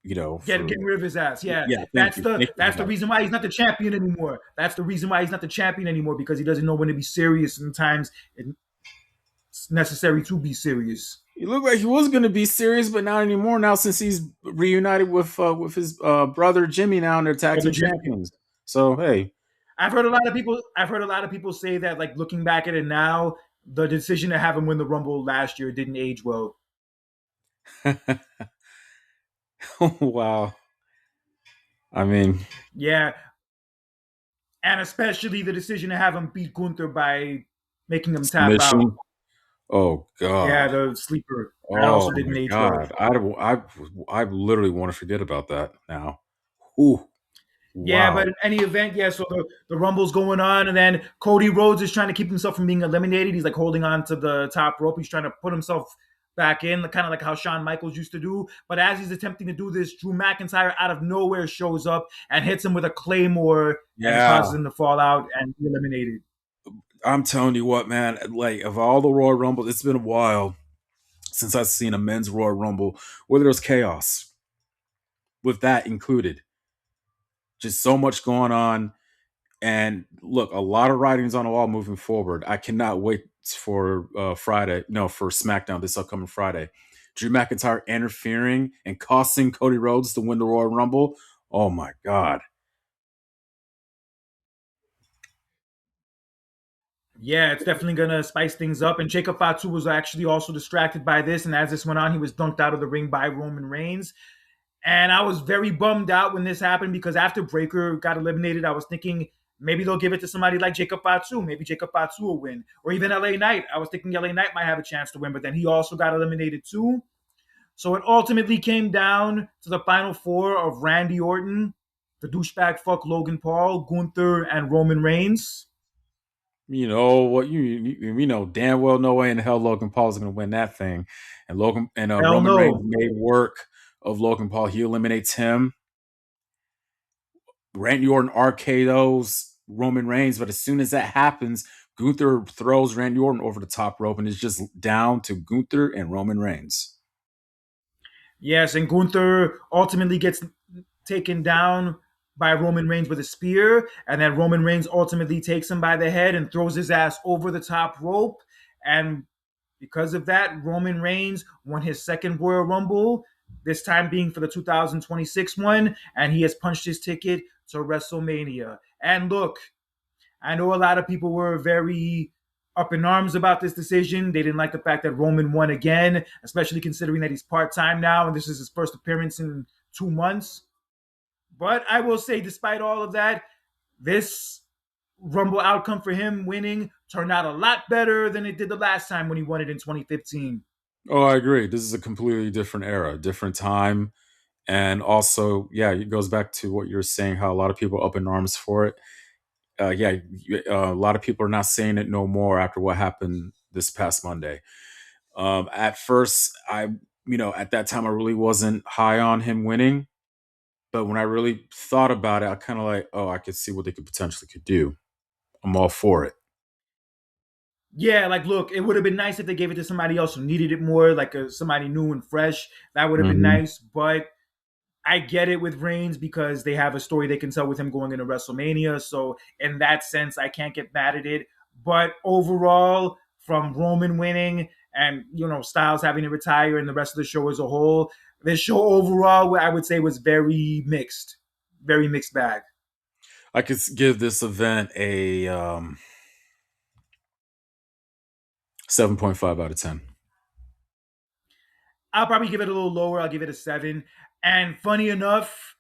getting rid of his ass. Yeah, yeah. Thank that's you. the Thank you that's for the that. reason why he's not the champion anymore. That's the reason why he's not the champion anymore because he doesn't know when to be serious. Sometimes it's necessary to be serious. He looked like he was going to be serious, but not anymore. Now since he's reunited with his brother Jimmy, now and they're tag Brother team Jimmy. champions. So hey, I've heard a lot of people. I've heard a lot of people say that, like looking back at it now, the decision to have him win the Rumble last year didn't age well. wow. I mean, Yeah, and especially the decision to have him beat Gunther by making him tap out. submission. Oh Yeah, God. the sleeper. That Oh also didn't my age well. God. I literally want to forget about that now. Ooh, Yeah, wow. but in any event, yeah, so the Rumble's going on, and then Cody Rhodes is trying to keep himself from being eliminated. He's like holding on to the top rope. He's trying to put himself back in, kind of like how Shawn Michaels used to do. But as he's attempting to do this, Drew McIntyre out of nowhere shows up and hits him with a Claymore and causes Yeah. him to fall out and be eliminated. I'm telling you what, man. Like of all the Royal Rumble, it's been a while since I've seen a men's Royal Rumble where there's chaos with that included. Just so much going on. And look, a lot of writings on the wall moving forward. I cannot wait for Friday, no, for SmackDown this upcoming Friday. Drew McIntyre interfering and costing Cody Rhodes to win the Royal Rumble. Oh my God. Yeah, it's definitely gonna spice things up. And Jacob Fatu was actually also distracted by this, and as this went on, he was dunked out of the ring by Roman Reigns. And I was very bummed out when this happened because after Breakker got eliminated, I was thinking maybe they'll give it to somebody like Jacob Fatu. Maybe Jacob Fatu will win. Or even LA Knight. I was thinking LA Knight might have a chance to win, but then he also got eliminated too. So it ultimately came down to the final four of Randy Orton, the douchebag fuck Logan Paul, Gunther, and Roman Reigns. You know what you know damn well no way in hell Logan Paul is going to win that thing, and Hell Roman Reigns no. made work of Logan Paul. He eliminates him. Randy Orton RKO's Roman Reigns, but as soon as that happens, Gunther throws Randy Orton over the top rope, and it's just down to Gunther and Roman Reigns. Yes, and Gunther ultimately gets taken down by Roman Reigns with a spear, and then Roman Reigns ultimately takes him by the head and throws his ass over the top rope. And because of that, Roman Reigns won his second Royal Rumble, this time being for the 2026 one, and he has punched his ticket to WrestleMania. And look, I know a lot of people were very up in arms about this decision. They didn't like the fact that Roman won again, especially considering that he's part time now and this is his first appearance in 2 months. But I will say, despite all of that, this Rumble outcome for him winning turned out a lot better than it did the last time when he won it in 2015. Oh, I agree. This is a completely different era, different time. And also, yeah, it goes back to what you're saying, how a lot of people are up in arms for it. A lot of people are not saying it no more after what happened this past Monday. At first, at that time, I really wasn't high on him winning. But when I really thought about it, I kind of like, oh, I could see what they could do. I'm all for it. Yeah, like look, it would have been nice if they gave it to somebody else who needed it more, like somebody new and fresh. That would have been Hmm. nice. But I get it with Reigns because they have a story they can tell with him going into WrestleMania. So in that sense, I can't get mad at it. But overall, from Roman winning and Styles having to retire and the rest of the show as a whole, this show overall, I would say, was very mixed bag. I could give this event a 7.5 out of 10. I'll probably give it a little lower. I'll give it a 7. And funny enough,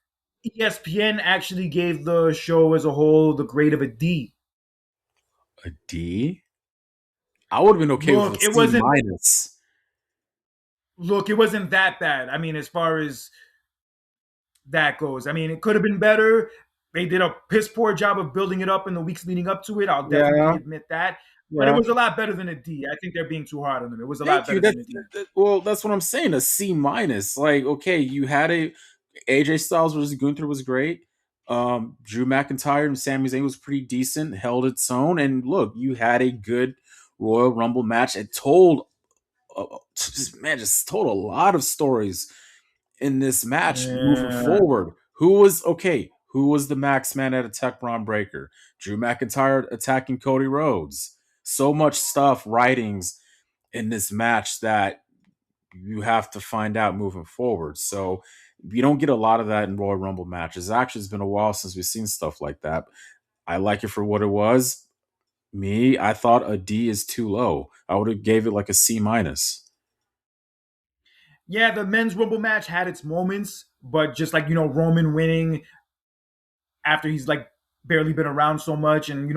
ESPN actually gave the show as a whole the grade of a D. A D? I would have been okay with a Look, it C wasn't. minus. Look, it wasn't that bad. I mean, as far as that goes, I mean, it could have been better. They did a piss poor job of building it up in the weeks leading up to it. I'll definitely Yeah, admit that. But it yeah. was a lot better than a D. I think they're being too hard on them. It was a lot Thank you. better than a D. Well, that's what I'm saying. A C minus. Like, okay, you had a AJ Styles versus Gunther was great. Drew McIntyre and Sami Zayn was pretty decent, held its own, and look, you had a good Royal Rumble match. It told, just told a lot of stories in this match moving Yeah. forward. Who was okay? Who was the max man at attack Bron Breakker? Drew McIntyre attacking Cody Rhodes. So much stuff, writings in this match that you have to find out moving forward. So you don't get a lot of that in Royal Rumble matches. Actually, it's been a while since we've seen stuff like that. I like it for what it was. Me, I thought a D is too low. I would have gave it like a C minus. Yeah, the men's Rumble match had its moments, but just like, Roman winning after he's like barely been around so much, and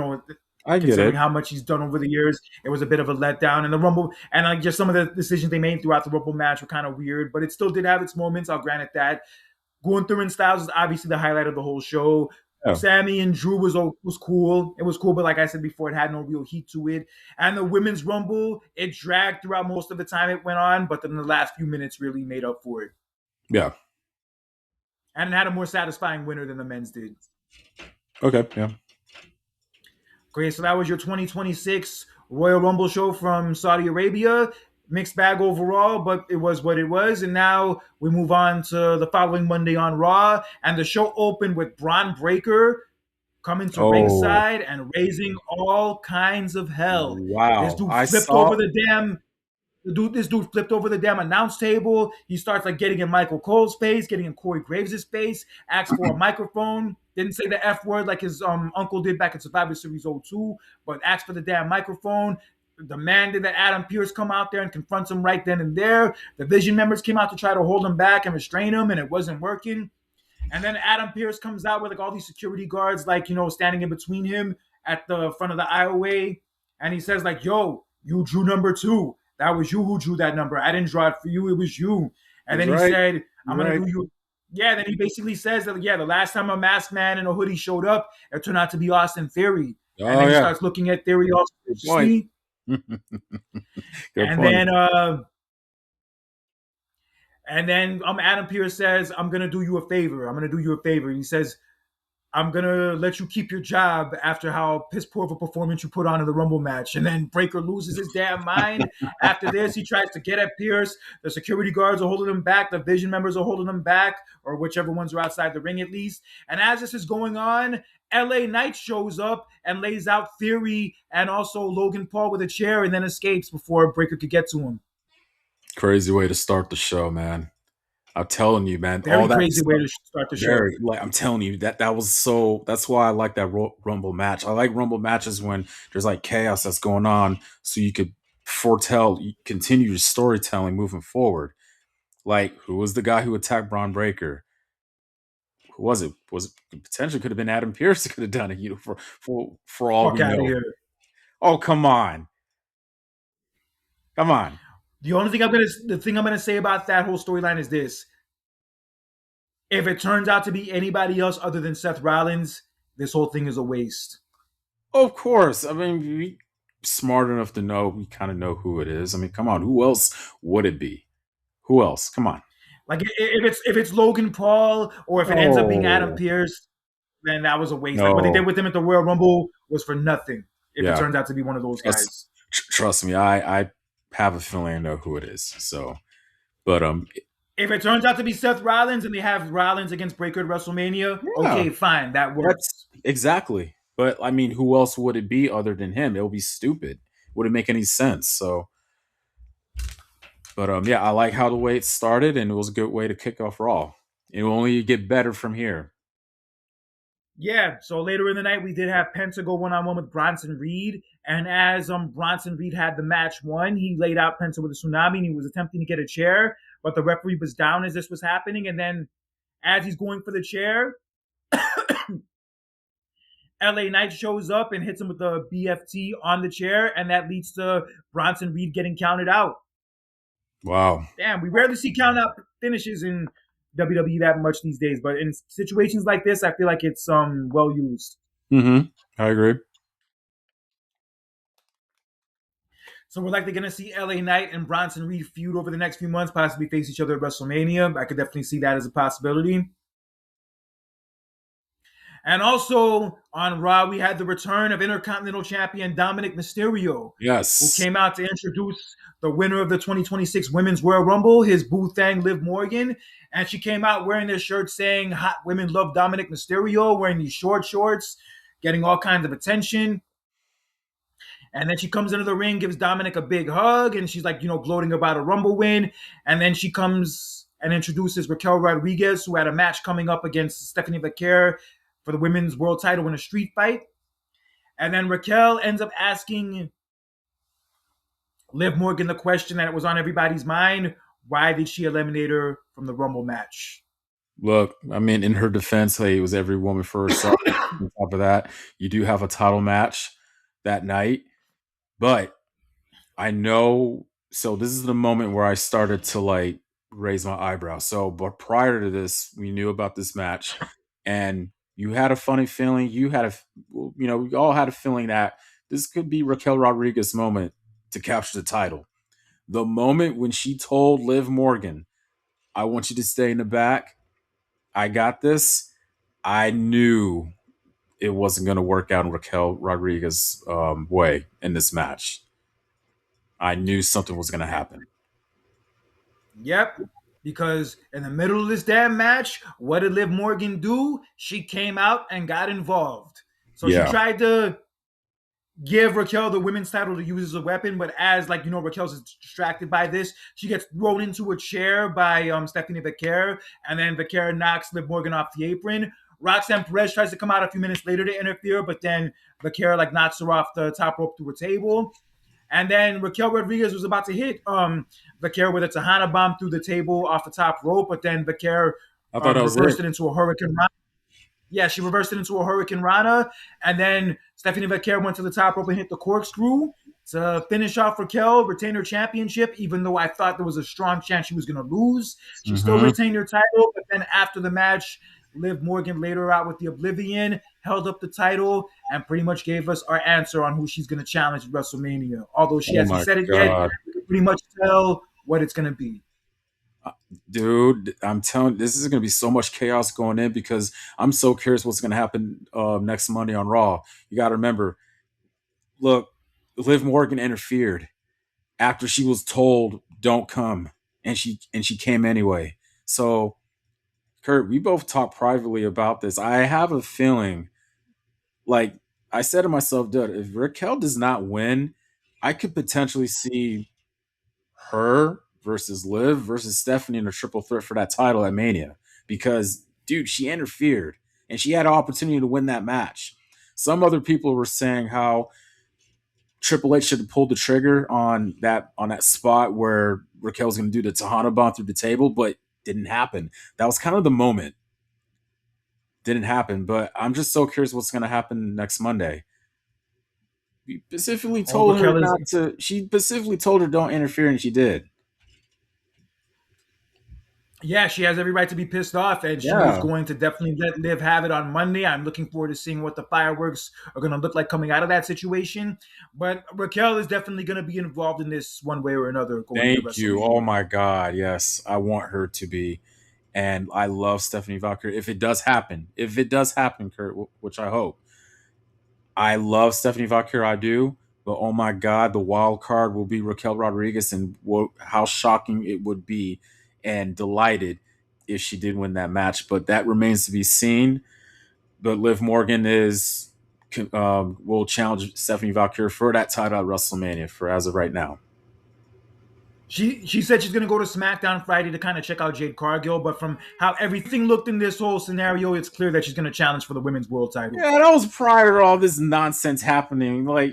I get considering it. how much he's done over the years, it was a bit of a letdown. And the Rumble, and like just some of the decisions they made throughout the Rumble match were kind of weird, but it still did have its moments. I'll grant it that. Gunther and Styles is obviously the highlight of the whole show. Yeah. Sammy and Drew was cool. It was cool, but like I said before, it had no real heat to it. And the women's Rumble, it dragged throughout most of the time it went on, but then the last few minutes really made up for it. Yeah. And it had a more satisfying winner than the men's did. Okay. Yeah. Okay, so that was your 2026 Royal Rumble show from Saudi Arabia. Mixed bag overall, but it was what it was. And now we move on to the following Monday on Raw. And the show opened with Bron Breakker coming to Oh, ringside and raising all kinds of hell. This wow. dude I flipped saw. over the damn this dude flipped over the damn announce table. He starts like getting in Michael Cole's face, getting in Corey Graves' face, asks for a microphone. Didn't say the F word like his uncle did back in Survivor Series '02, but asked for the damn microphone. Demanded that Adam Pearce come out there and confronts him right then and there. The Vision members came out to try to hold him back and restrain him, and it wasn't working. And then Adam Pearce comes out with like all these security guards, like, standing in between him at the front of the aisleway. And he says, like, yo, you drew number 2. That was you who drew that number. I didn't draw it for you. It was you. And He's then he right. said, I'm You're going to right. do you. Yeah, then he basically says that, yeah, the last time a masked man in a hoodie showed up, it turned out to be Austin Theory. And Oh then he yeah. starts looking at Theory all Good point. suspiciously. Good And point. then Adam Pearce says, I'm gonna do you a favor. I'm gonna do you a favor. He says, I'm gonna let you keep your job after how piss poor of a performance you put on in the Rumble match. And then Breakker loses his damn mind. After this, he tries to get at Pierce. The security guards are holding him back. The Vision members are holding him back, or whichever ones are outside the ring at least. And as this is going on, LA Knight shows up and lays out Theory and also Logan Paul with a chair, and then escapes before Breakker could get to him. Crazy way to start the show, man. I'm telling you, man. All Very that crazy way stuff. to start the show. Very like I'm telling you that was so. That's why I like that Rumble match. I like Rumble matches when there's like chaos that's going on, so you could foretell, you continue your storytelling moving forward. Like who was the guy who attacked Bron Breakker? Who was it? Was it potentially could have been Adam Pearce that could have done it? For all Fuck we out of know. here. Oh come on, come on. The thing I'm gonna say about that whole storyline is this: if it turns out to be anybody else other than Seth Rollins, this whole thing is a waste. Of course. I mean, we smart enough to know. We kind of know who it is. I mean, come on. Who else would it be? Who else? Come on. Like if it's Logan Paul or if it ends up being Adam Oh Pearce, then that was a waste. Like what they did no. with him at the Royal Rumble was for nothing. If it Yeah. turns out to be one of those Trust, guys, trust me. I have a feeling I know who it is. So, but if it turns out to be Seth Rollins and they have Rollins against Breakker at WrestleMania, yeah, okay, fine, that that's works. exactly. But I mean, who else would it be other than him? It would be stupid. Wouldn't make any sense. So, but yeah, I like how the way it started, and it was a good way to kick off Raw. It will only get better from here. Yeah, so later in the night, we did have Penta go one-on-one with Bronson Reed. And as Bronson Reed had the match won, he laid out Penta with a tsunami and he was attempting to get a chair, but the referee was down as this was happening. As he's going for the chair, LA Knight shows up and hits him with the BFT on the chair, and that leads to Bronson Reed getting counted out. Wow. Damn, we rarely see count out finishes in WWE that much these days, but in situations like this, I feel like it's well used. Mm-hmm. I agree. So we're likely going to see LA Knight and Bronson Reed feud over the next few months, possibly face each other at WrestleMania. I could definitely see that as a possibility. And also on Raw, we had the return of Intercontinental Champion Dominic Mysterio, who Yes. came out to introduce the winner of the 2026 Women's Royal Rumble, his boo thang, Liv Morgan. And she came out wearing this shirt saying, "Hot women love Dominic Mysterio," wearing these short shorts, getting all kinds of attention. And then she comes into the ring, gives Dominic a big hug, and she's like, gloating about a Rumble win. And then she comes and introduces Raquel Rodriguez, who had a match coming up against Stephanie Becker for the women's world title in a street fight. And then Raquel ends up asking Liv Morgan the question that was on everybody's mind: why did she eliminate her from the Rumble match? Look, I mean, in her defense, hey, it was every woman for herself. On top of that, you do have a title match that night. But I know, so this is the moment where I started to like raise my eyebrow. So, but prior to this, we knew about this match, and you had a funny feeling. We all had a feeling that this could be Raquel Rodriguez's moment to capture the title. The moment when she told Liv Morgan, "I want you to stay in the back. I got this." I knew it wasn't going to work out in Raquel Rodriguez's way in this match. I knew something was going to happen. Yep. Because in the middle of this damn match, what did Liv Morgan do? She came out and got involved. So she Yeah. tried to give Raquel the women's title to use as a weapon, but as Raquel's distracted by this, she gets thrown into a chair by Stephanie Becker, and then Becker knocks Liv Morgan off the apron. Roxanne Perez tries to come out a few minutes later to interfere, but then Becker knocks her off the top rope through a table. And then Raquel Rodriguez was about to hit Becker with a Tejana bomb through the table off the top rope, but then Becker I thought that was reversed it. it into a Hurricane Rana. Yeah, she reversed it into a Hurricane Rana, and then Stephanie Becker went to the top rope and hit the corkscrew to finish off Raquel, retain her championship, even though I thought there was a strong chance she was going to lose. She still retained her title, but then after the match, Liv Morgan laid her out with the Oblivion, held up the title, and pretty much gave us our answer on who she's going to challenge at WrestleMania. Although she hasn't said it yet, we can pretty much tell what it's going to be. Dude, I'm telling you, this is going to be so much chaos going in because I'm so curious what's going to happen next Monday on Raw. You got to remember, look, Liv Morgan interfered after she was told don't come, and she came anyway. So, Kurt, we both talked privately about this. I have a feeling, like I said to myself, dude, if Raquel does not win, I could potentially see her versus Liv versus Stephanie in a triple threat for that title at Mania because, dude, she interfered and she had an opportunity to win that match. Some other people were saying how Triple H should have pulled the trigger on that spot where Raquel's going to do the Tejana bomb through the table, but didn't happen. That was kind of the moment. Didn't happen, but I'm just so curious what's going to happen next Monday. We specifically told her not to. She specifically told her don't interfere, and she did. Yeah, she has every right to be pissed off, and she is going to definitely let Liv have it on Monday. I'm looking forward to seeing what the fireworks are going to look like coming out of that situation. But Raquel is definitely going to be involved in this one way or another. Thank you. Oh my God, yes, I want her to be, and I love Stephanie Valkyr. If it does happen, Kurt, which I hope, I love Stephanie Valkyr. I do. But oh my God, the wild card will be Raquel Rodriguez, and how shocking it would be, and delighted if she did win that match. But that remains to be seen. But Liv Morgan will challenge Stephanie Valkyr for that title at WrestleMania for as of right now. She said she's going to go to SmackDown Friday to kind of check out Jade Cargill, but from how everything looked in this whole scenario, it's clear that she's going to challenge for the women's world title. Yeah, that was prior to all this nonsense happening. Huh.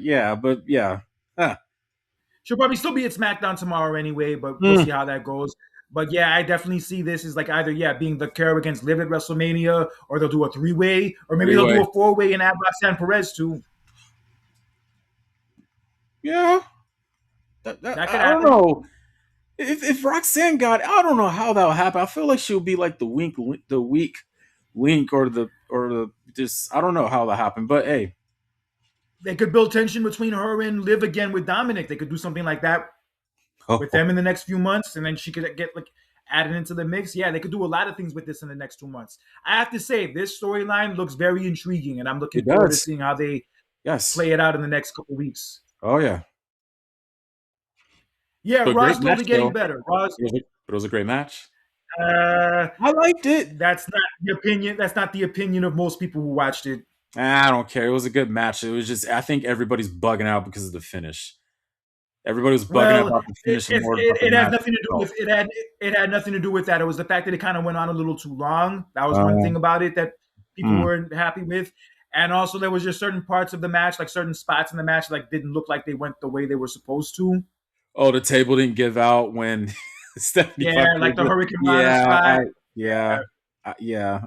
She'll probably still be at SmackDown tomorrow anyway, but we'll see how that goes. But yeah, I definitely see this as like either being the Kerr against Liv at WrestleMania, or they'll do a 3-way, or maybe they'll do Anyway, a 4-way and add Roxanne Perez too. yeah, That could I don't happen. know. If Roxanne got, I don't know how that'll happen. I feel like she'll be like the weak link, or the just, I don't know how that happened. But hey, They could build tension between her and Liv again with Dominic. They could do something like that with oh, them in the next few months, and then she could get like added into the mix. Yeah, they could do a lot of things with this in the next 2 months. I have to say, this storyline looks very intriguing, and I'm looking it forward to does. seeing how they Yes. play it out in the next couple weeks. Oh yeah. Yeah, So great Raw's match slowly getting though. better. Raw's But it was a great match. uh, I liked it. that's not the opinion. That's not the opinion of most people who watched it. I don't care. It was a good match. It was just, I think everybody's bugging out because of the finish. Everybody was bugging out Well, about the finish and more about the it has match nothing to do itself. with it had nothing to do with that. It was the fact that it kind of went on a little too long. That was one Uh, thing about it that people hmm. weren't happy with. And also there was just certain parts of the match, like certain spots in the match, like didn't look like they went the way they were supposed to. Oh, the table didn't give out when Stephanie Yeah, fucked like the with. Hurricane Rana Yeah, spot. yeah, yeah,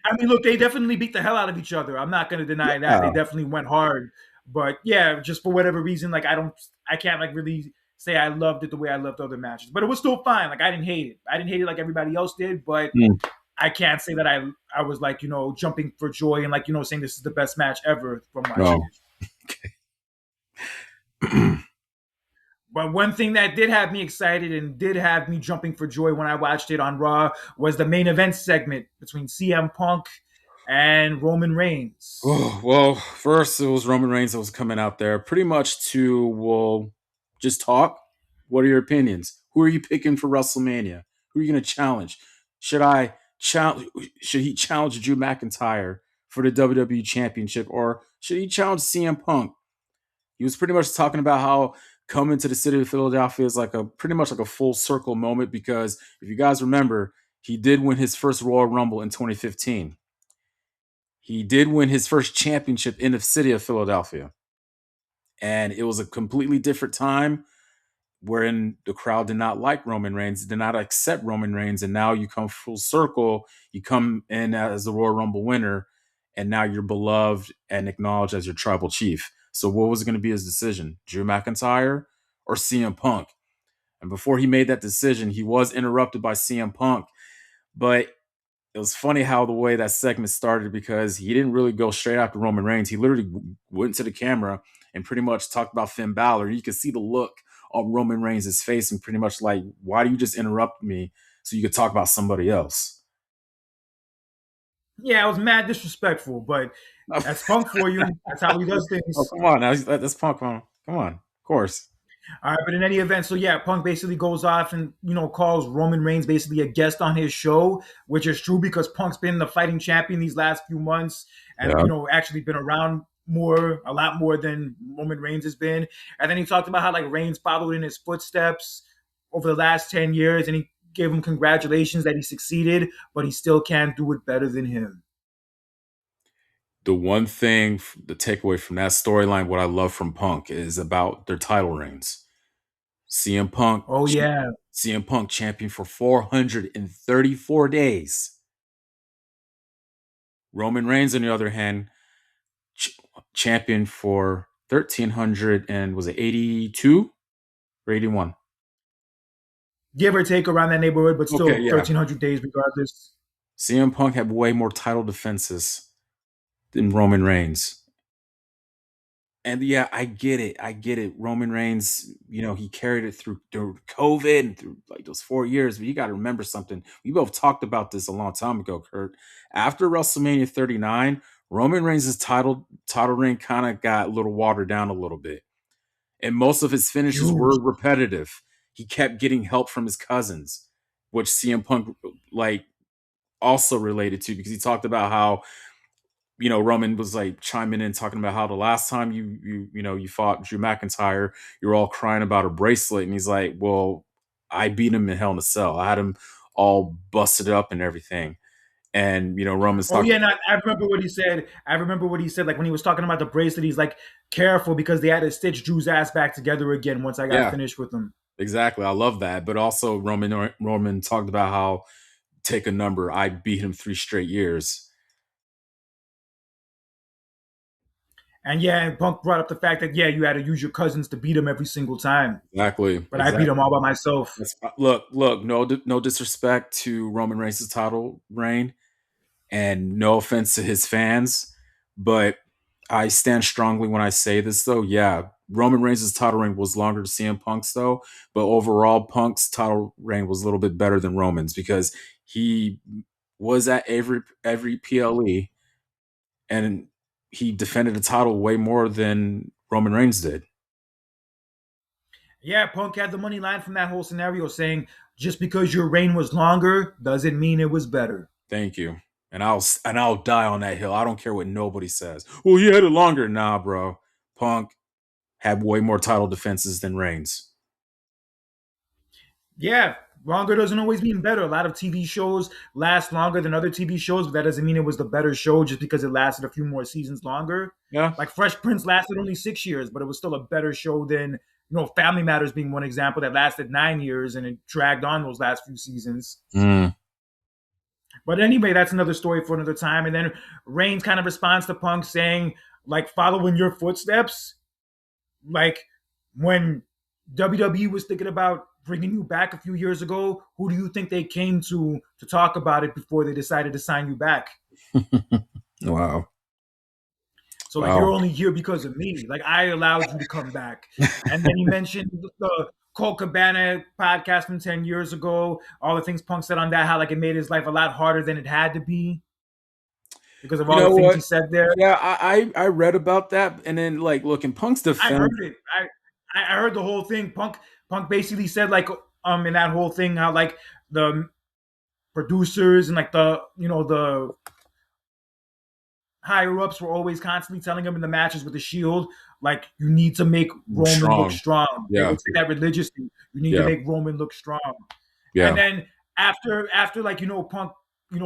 I mean, look, they definitely beat the hell out of each other. I'm not going to deny that. They yeah. definitely went hard. But yeah, just for whatever reason, like I can't like really say I loved it the way I loved other matches. But it was still fine. Like I didn't hate it. I didn't hate it like everybody else did. But Hmm. I can't say that I was like jumping for joy and like saying this is the best match ever from watching No. it. But one thing that did have me excited and did have me jumping for joy when I watched it on Raw was the main event segment between CM Punk and Roman Reigns. Oh, well, first it was Roman Reigns that was coming out there pretty much to, well, just talk. What are your opinions? Who are you picking for WrestleMania? Who are you going to challenge? Should I challenge? Should he challenge Drew McIntyre for the WWE Championship, or should he challenge CM Punk? He was pretty much talking about how coming to the city of Philadelphia is like a pretty much like a full circle moment, because if you guys remember, he did win his first Royal Rumble in 2015. He did win his first championship in the city of Philadelphia. And it was a completely different time wherein the crowd did not like Roman Reigns, did not accept Roman Reigns. And now you come full circle. You come in as the Royal Rumble winner, and now you're beloved and acknowledged as your tribal chief. So what was going to be his decision? Drew McIntyre or CM Punk? And before he made that decision, he was interrupted by CM Punk. But it was funny how the way that segment started, because he didn't really go straight after Roman Reigns. He literally went to the camera and pretty much talked about Finn Balor. You could see the look on Roman Reigns' face and pretty much like, why do you just interrupt me so you could talk about somebody else? Yeah, it was mad disrespectful, but that's Punk for you. That's how he does Oh, things. come on. That's Punk. Come on. Of course. All right, but in any event, so yeah, Punk basically goes off and calls Roman Reigns basically a guest on his show, which is true because Punk's been the fighting champion these last few months, and Yeah. actually been around a lot more than Roman Reigns has been. And then he talked about how like Reigns followed in his footsteps over the last 10 years, and he gave him congratulations that he succeeded, but he still can't do it better than him. The one thing, the takeaway from that storyline, what I love from Punk is about their title reigns. CM Punk, Oh yeah, CM Punk champion for 434 days. Roman Reigns, on the other hand, ch- champion for 1300, and was it 82 or 81? give or take around that neighborhood, but Okay, still yeah. 1,300 days regardless. CM Punk had way more title defenses than Roman Reigns. And yeah, I get it. I get it. Roman Reigns, he carried it through COVID and through like those 4 years. But you got to remember something. We both talked about this a long time ago, Kurt. After WrestleMania 39, Roman Reigns' title reign kind of got a little watered down a little bit. And most of his finishes were Huge. repetitive. He kept getting help from his cousins, which CM Punk like also related to, because he talked about how Roman was like chiming in talking about how the last time you fought Drew McIntyre, you were all crying about a bracelet, and he's like, well, I beat him in Hell in a Cell. I had him all busted up and everything. And Roman's Oh talking. yeah, I remember what he said. I remember what he said. Like when he was talking about the bracelet, he's like, "Careful, because they had to stitch Drew's ass back together again once I got Yeah, finished with him." Exactly. I love that. But also Roman talked about how take a number. I beat him 3 straight years. And yeah, and Punk brought up the fact that yeah, you had to use your cousins to beat him every single time, Exactly. but I beat him Exactly. all by myself. Look. No disrespect to Roman Reigns' title reign, and no offense to his fans, but I stand strongly when I say this. Though, yeah, Roman Reigns' title reign was longer to CM Punk's though, but overall, Punk's title reign was a little bit better than Roman's because he was at every PLE and he defended the title way more than Roman Reigns did. Yeah, Punk had the money line from that whole scenario, saying just because your reign was longer doesn't mean it was better. Thank you. And I'll die on that hill. I don't care what nobody says. Well, he had it longer. Nah, bro. Punk had way more title defenses than Reigns. Yeah, longer doesn't always mean better. A lot of TV shows last longer than other TV shows, but that doesn't mean it was the better show just because it lasted a few more seasons longer. Yeah. Like Fresh Prince lasted only 6 years, but it was still a better show than Family Matters being one example that lasted 9 years and it dragged on those last few seasons. Mm. But anyway, that's another story for another time. And then Reigns kind of responds to Punk saying, like, following your footsteps, like when WWE was thinking about bringing you back a few years ago, who do you think they came to talk about it before they decided to sign you back? Wow. So like you're Wow. only here because of me. Like I allowed you to come back. And then he mentioned the Colt Cabana podcast from 10 years ago, all the things Punk said on that, how like it made his life a lot harder than it had to be because of You all the know things what? he said there. Yeah, I read about that, and then like, look, in Punk's I heard defense, it. I heard the whole thing. Punk basically said like in that whole thing how like the producers and like the higher ups were always constantly telling him in the matches with the Shield, like you need to make Roman look strong. strong. They Yeah, would say that religiously. You need to yeah, make Roman look strong. And yeah. then after like Punk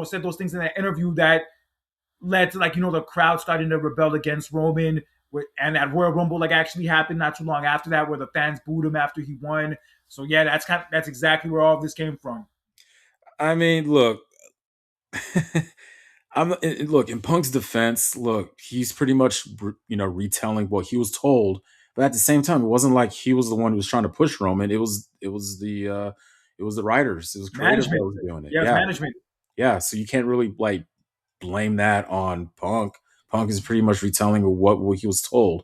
said those things in that interview that led to like the crowd starting to rebel against Roman. And that Royal Rumble like actually happened not too long after that, where the fans booed him after he won. So yeah, that's exactly where all of this came from. I mean, look, look in Punk's defense. Look, he's pretty much retelling what he was told, but at the same time, it wasn't like he was the one who was trying to push Roman. It was the writers. It was creative that Management, was doing it. yeah, it's Yeah, management. yeah. So you can't really like blame that on Punk. Punk is pretty much retelling of what he was told.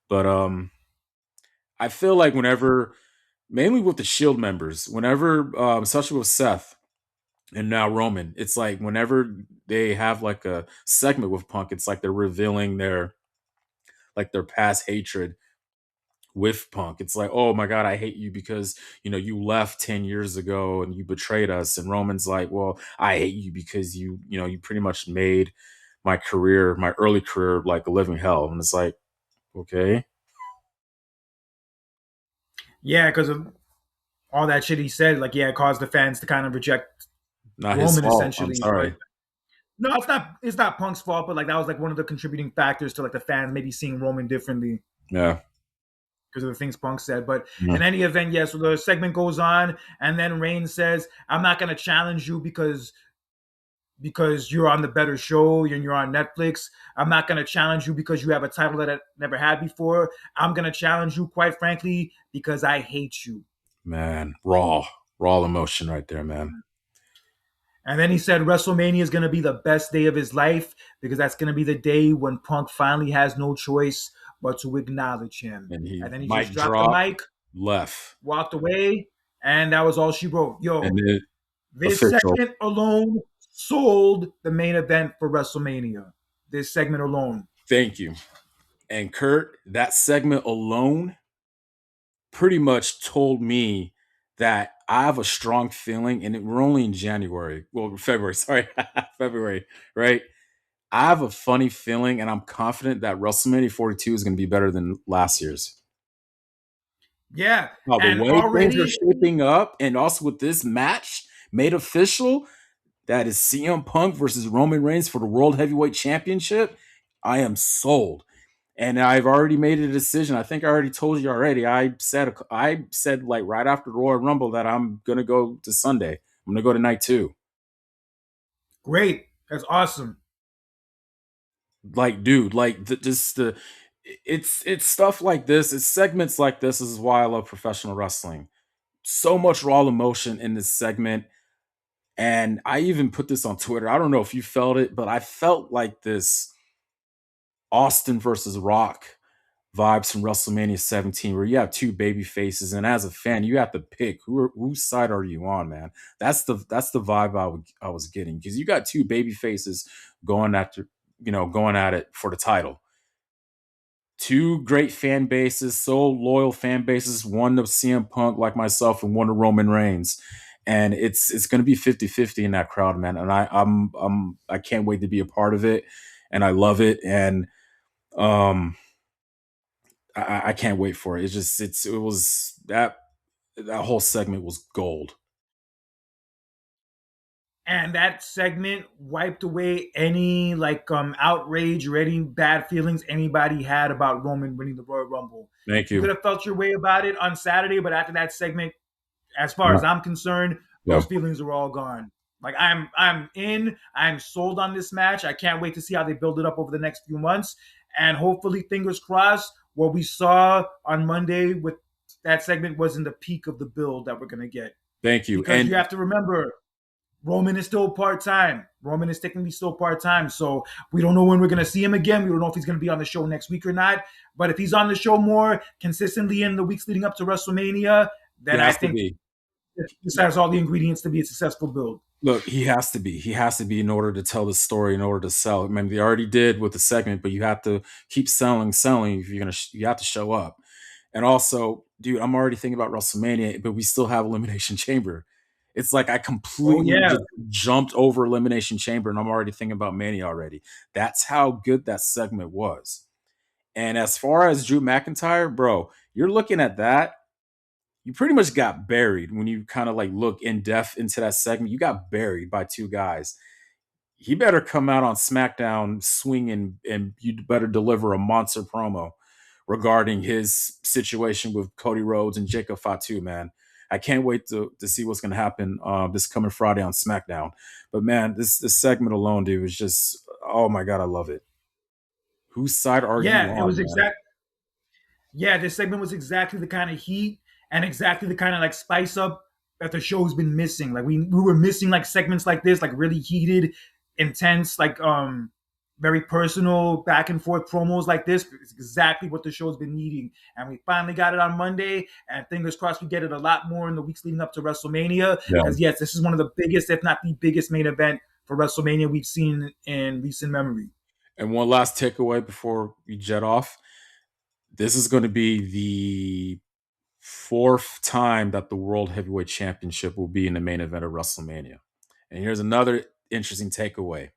But I feel like whenever, mainly with the Shield members, whenever, especially with Seth and now Roman, it's like whenever they have like a segment with Punk, it's like they're revealing their past hatred with Punk. It's like, oh my God, I hate you because you left 10 years ago and you betrayed us. And Roman's like, well, I hate you because you pretty much made my career, my early career, like a living hell. And it's like, okay. Yeah, because of all that shit he said, like yeah, it caused the fans to kind of reject Not his Roman fault. I'm essentially. But sorry. no, it's not Punk's fault, but like that was like one of the contributing factors to like the fans maybe seeing Roman differently Yeah. because of the things Punk said. But in Mhm. any event, yeah, so the segment goes on, and then Reigns says, I'm not gonna challenge you because you're on the better show and you're on Netflix. I'm not gonna challenge you because you have a title that I never had before. I'm gonna challenge you, quite frankly, because I hate you. Man, raw emotion right there, man. And then he said WrestleMania is going to be the best day of his life because that's going to be the day when Punk finally has no choice but to acknowledge him. And he And then he just mic dropped the drop mic, left, walked away, and that was all she wrote. and Yo, it this official. segment alone sold the main event for WrestleMania. This segment alone. Thank you. And Kurt, that segment alone pretty much told me that I have a strong feeling, and we're only in January. Well, February, sorry, February, right? I have a funny feeling, and I'm confident that WrestleMania 42 is going to be better than last year's. Yeah. Now, the And way things are already, shaping up, and also with this match made official, that is CM Punk versus Roman Reigns for the World Heavyweight Championship, I am sold. And I've already made a decision. I think I already told you already. I said like right after the Royal Rumble that I'm gonna go to Sunday. I'm gonna go to night 2. Great. That's awesome. Like, dude, like just the it's stuff like this. It's segments like this. Is why I love professional wrestling. So much raw emotion in this segment. And I even put this on Twitter. I don't know if you felt it, but I felt like this Austin versus Rock vibes from WrestleMania 17, where you have two baby faces, and as a fan, you have to pick whose side are you on, man. That's the vibe I was getting, because you got two baby faces going at it for the title. Two great fan bases, so loyal fan bases, one of CM Punk like myself and one of Roman Reigns. And it's going to be 50-50 in that crowd, man. And I can't wait to be a part of it, and I love it. And um I can't wait for it. It was that whole segment was gold. And that segment wiped away any like outrage or any bad feelings anybody had about Roman winning the Royal Rumble. Thank You could you. have felt your way about it on Saturday, but after that segment, as far Yeah. as I'm concerned, Yeah. those feelings are all gone. Like I'm sold on this match. I can't wait to see how they build it up over the next few months. And hopefully, fingers crossed, what we saw on Monday with that segment wasn't the peak of the build that we're gonna get. Thank you. Because you And have to remember, Roman is still part time. Roman is technically still part time. So we don't know when we're going to see him again. We don't know if he's going to be on the show next week or not. But if he's on the show more consistently in the weeks leading up to WrestleMania, he then I has to think be. this has all the ingredients to be a successful build. Look, he has to be. He has to be in order to tell the story, in order to sell. I mean, they already did with the segment, but you have to keep selling if you're gonna. You have to show up. And also, dude, I'm already thinking about WrestleMania, but we still have Elimination Chamber. It's like I Oh completely yeah, just jumped over Elimination Chamber, and I'm already thinking about Mania already. That's how good that segment was. And as far as Drew McIntyre, bro, you're looking at that, you pretty much got buried when you kind of like look in depth into that segment. You got buried by two guys. He better come out on SmackDown swinging, and you better deliver a monster promo regarding his situation with Cody Rhodes and Jacob Fatu, man. I can't wait to see what's going to happen this coming Friday on SmackDown. But man, this segment alone, dude, is just, oh my god, I love it. Whose side are you yeah. It on, was man? exact. Yeah, this segment was exactly the kind of heat and exactly the kind of like spice up that the show's been missing. Like we were missing like segments like this, like really heated, intense, like very personal back and forth promos like this. It's exactly what the show's been needing. And we finally got it on Monday. And fingers crossed we get it a lot more in the weeks leading up to WrestleMania. Yeah. Because yes, this is one of the biggest, if not the biggest main event for WrestleMania we've seen in recent memory. And one last takeaway before we jet off. This is going to be the fourth time that the World Heavyweight Championship will be in the main event of WrestleMania. And here's another interesting takeaway.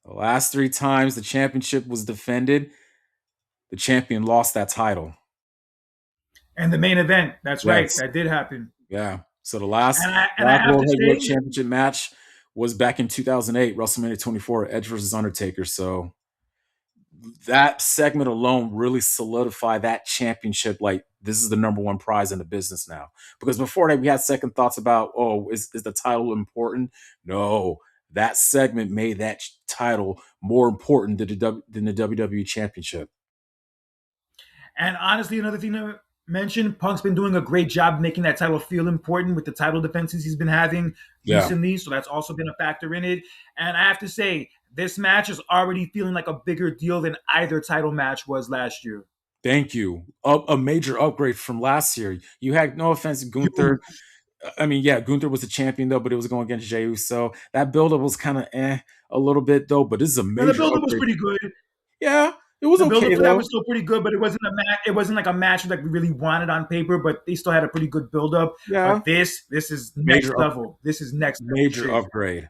The last three times the championship was defended, the champion lost that title. And the main event, that's right, Yes. that did happen. Yeah. So the last And I last have World to Heavyweight say, Championship match was back in 2008, WrestleMania 24, Edge versus Undertaker. So that segment alone really solidified that championship. Like, this is the number one prize in the business now. Because before that, we had second thoughts about, oh, is the title important? No, that segment made that title more important than the WWE Championship. and honestly, another thing to mention, Punk's been doing a great job making that title feel important with the title defenses he's been having Yeah. recently. So that's also been a factor in it. And I have to say, this match is already feeling like a bigger deal than either title match was last year. Thank you. A major upgrade from last year. You had, no offense, Gunther. Huge. I mean, yeah, Gunther was the champion though, but it was going against Jey Uso. That buildup was kind of a little bit though, but this is a Now the major build-up was upgrade. pretty good. Yeah, it was The okay build-up for that though. was still pretty good, but it wasn't a match. It wasn't like a match like we really wanted on paper, but they still had a pretty good build-up. Yeah, But this is next major up, level. This is next level major shit. upgrade.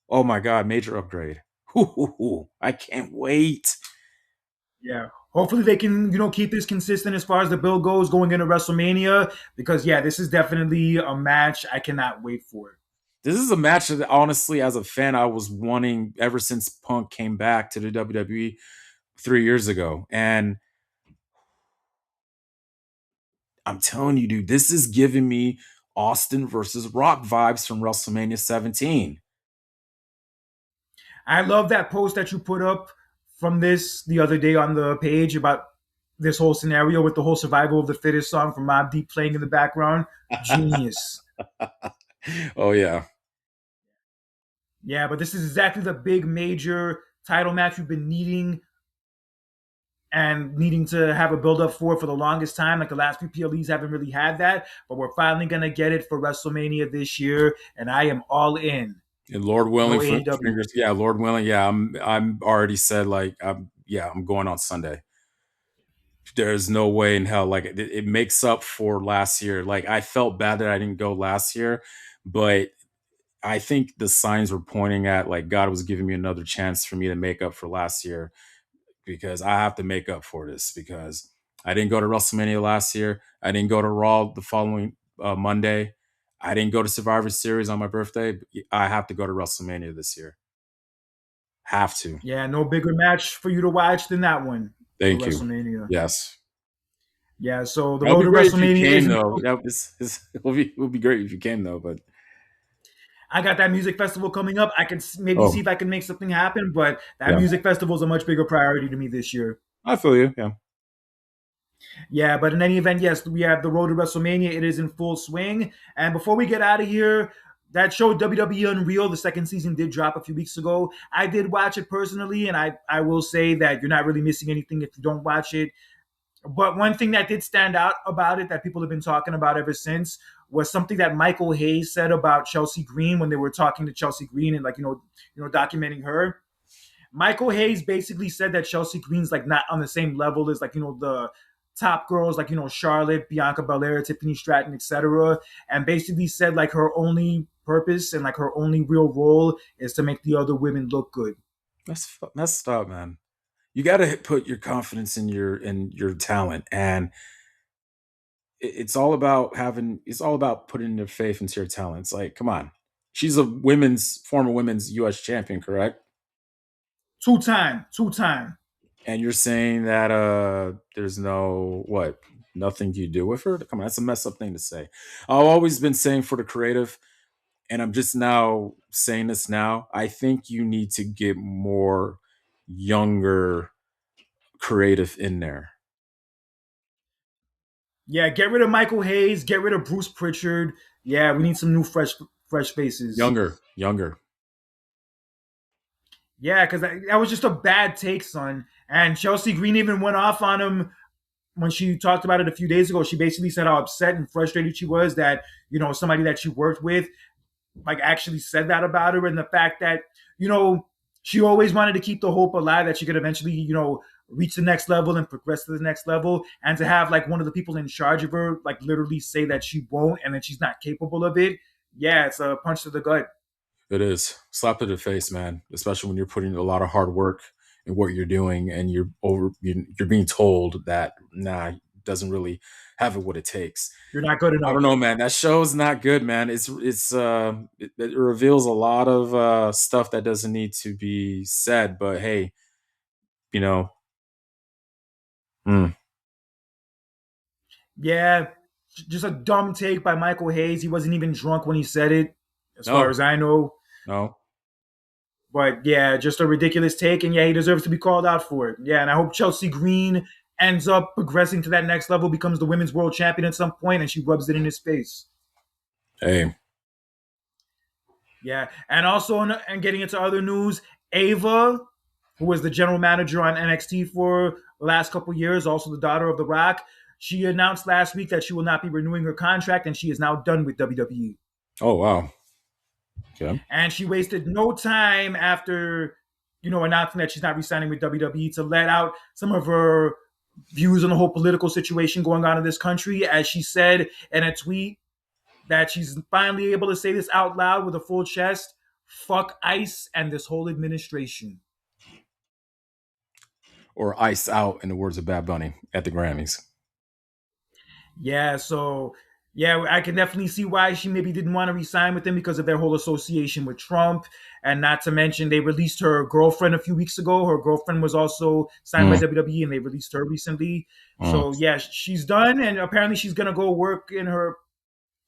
Oh my god, major upgrade. Hoo, hoo, hoo. I can't wait. Yeah. Hopefully they can, keep this consistent as far as the build goes going into WrestleMania. Because yeah, this is definitely a match I cannot wait for. This is a match that honestly, as a fan, I was wanting ever since Punk came back to the WWE. 3 years ago. And I'm telling you, dude, this is giving me Austin versus Rock vibes from WrestleMania 17. I love that post that you put up from this the other day on the page about this whole scenario with the whole survival of the fittest song from Mobb Deep playing in the background. Genius. Oh yeah. Yeah, but this is exactly the big major title match we've been needing and needing to have a build up for the longest time. Like the last few PLEs haven't really had that, but we're finally gonna get it for WrestleMania this year, and I am all in. And Lord willing, No AEW. fingers. Yeah, Lord willing. Yeah, I'm already said like I'm going on Sunday. There's no way in hell. Like it makes up for last year. Like I felt bad that I didn't go last year, but I think the signs were pointing at like God was giving me another chance for me to make up for last year, because I have to make up for this, because I didn't go to WrestleMania last year. I didn't go to Raw the following Monday. I didn't go to Survivor Series on my birthday. I have to go to WrestleMania this year. Have to. Yeah, no bigger match for you to watch than that one for Thank you. WrestleMania. Yes. Yeah, so the That would road be to great if you WrestleMania came isn't. though. It would be great if you came though. But I got that music festival coming up. I can maybe see oh if I can make something happen, but that yeah, music festival is a much bigger priority to me this year. I feel you. Yeah. Yeah, but in any event, yes, we have the road to WrestleMania. It is in full swing. And before we get out of here, that show WWE Unreal, the second season did drop a few weeks ago. I did watch it personally, and I will say that you're not really missing anything if you don't watch it. But one thing that did stand out about it that people have been talking about ever since was something that Michael Hayes said about Chelsea Green when they were talking to Chelsea Green and documenting her. Michael Hayes basically said that Chelsea Green's like not on the same level as the top girls like Charlotte, Bianca Belair, Tiffany Stratton, etc. And basically said like her only purpose and like her only real role is to make the other women look good. That's messed up, man. You got to put your confidence in your talent, and it's all about it's all about putting your faith into your talents. Like, come on, she's a former women's U.S. champion, correct? Two time. And you're saying that there's nothing you do with her? Come on, that's a messed up thing to say. I've always been saying for the creative, and I'm just now saying this now. I think you need to get more younger creative in there. Yeah, get rid of Michael Hayes, get rid of Bruce Pritchard. Yeah, we need some new fresh faces. Younger. Yeah, because that was just a bad take, son. And Chelsea Green even went off on him when she talked about it a few days ago. She basically said how upset and frustrated she was that somebody that she worked with like actually said that about her, and the fact that she always wanted to keep the hope alive that she could eventually reach the next level and progress to the next level, and to have like one of the people in charge of her like literally say that she won't and that she's not capable of it. Yeah, it's a punch to the gut. It is slap to the face, man. Especially when you're putting a lot of hard work in what you're doing, and you're being told that doesn't really have it what it takes. You're not good I enough. don't know, man. That show's not good, man. It reveals a lot of stuff that doesn't need to be said. But hey, you know, mm, Yeah, just a dumb take by Michael Hayes. He wasn't even drunk when he said it, as far no, as I know. no, But yeah, just a ridiculous take, and yeah, he deserves to be called out for it. Yeah, and I hope Chelsea Green ends up progressing to that next level, becomes the women's world champion at some point, and she rubs it in his face. hey, Yeah, and also, and getting into other news, Ava, who was the general manager on NXT for the last couple years, also the daughter of The Rock, she announced last week that she will not be renewing her contract, and she is now done with WWE. oh wow, okay, And she wasted no time after, announcing that she's not re-signing with WWE to let out some of her views on the whole political situation going on in this country. As she said in a tweet that she's finally able to say this out loud with a full chest: fuck ICE and this whole administration. or ice out in the words of Bad Bunny at the Grammys. Yeah, so Yeah, I can definitely see why she maybe didn't want to resign with them because of their whole association with Trump. And not to mention, they released her girlfriend a few weeks ago. Her girlfriend was also signed by Mm, WWE, and they released her recently. mm. So yeah, she's done, and apparently she's gonna go work in her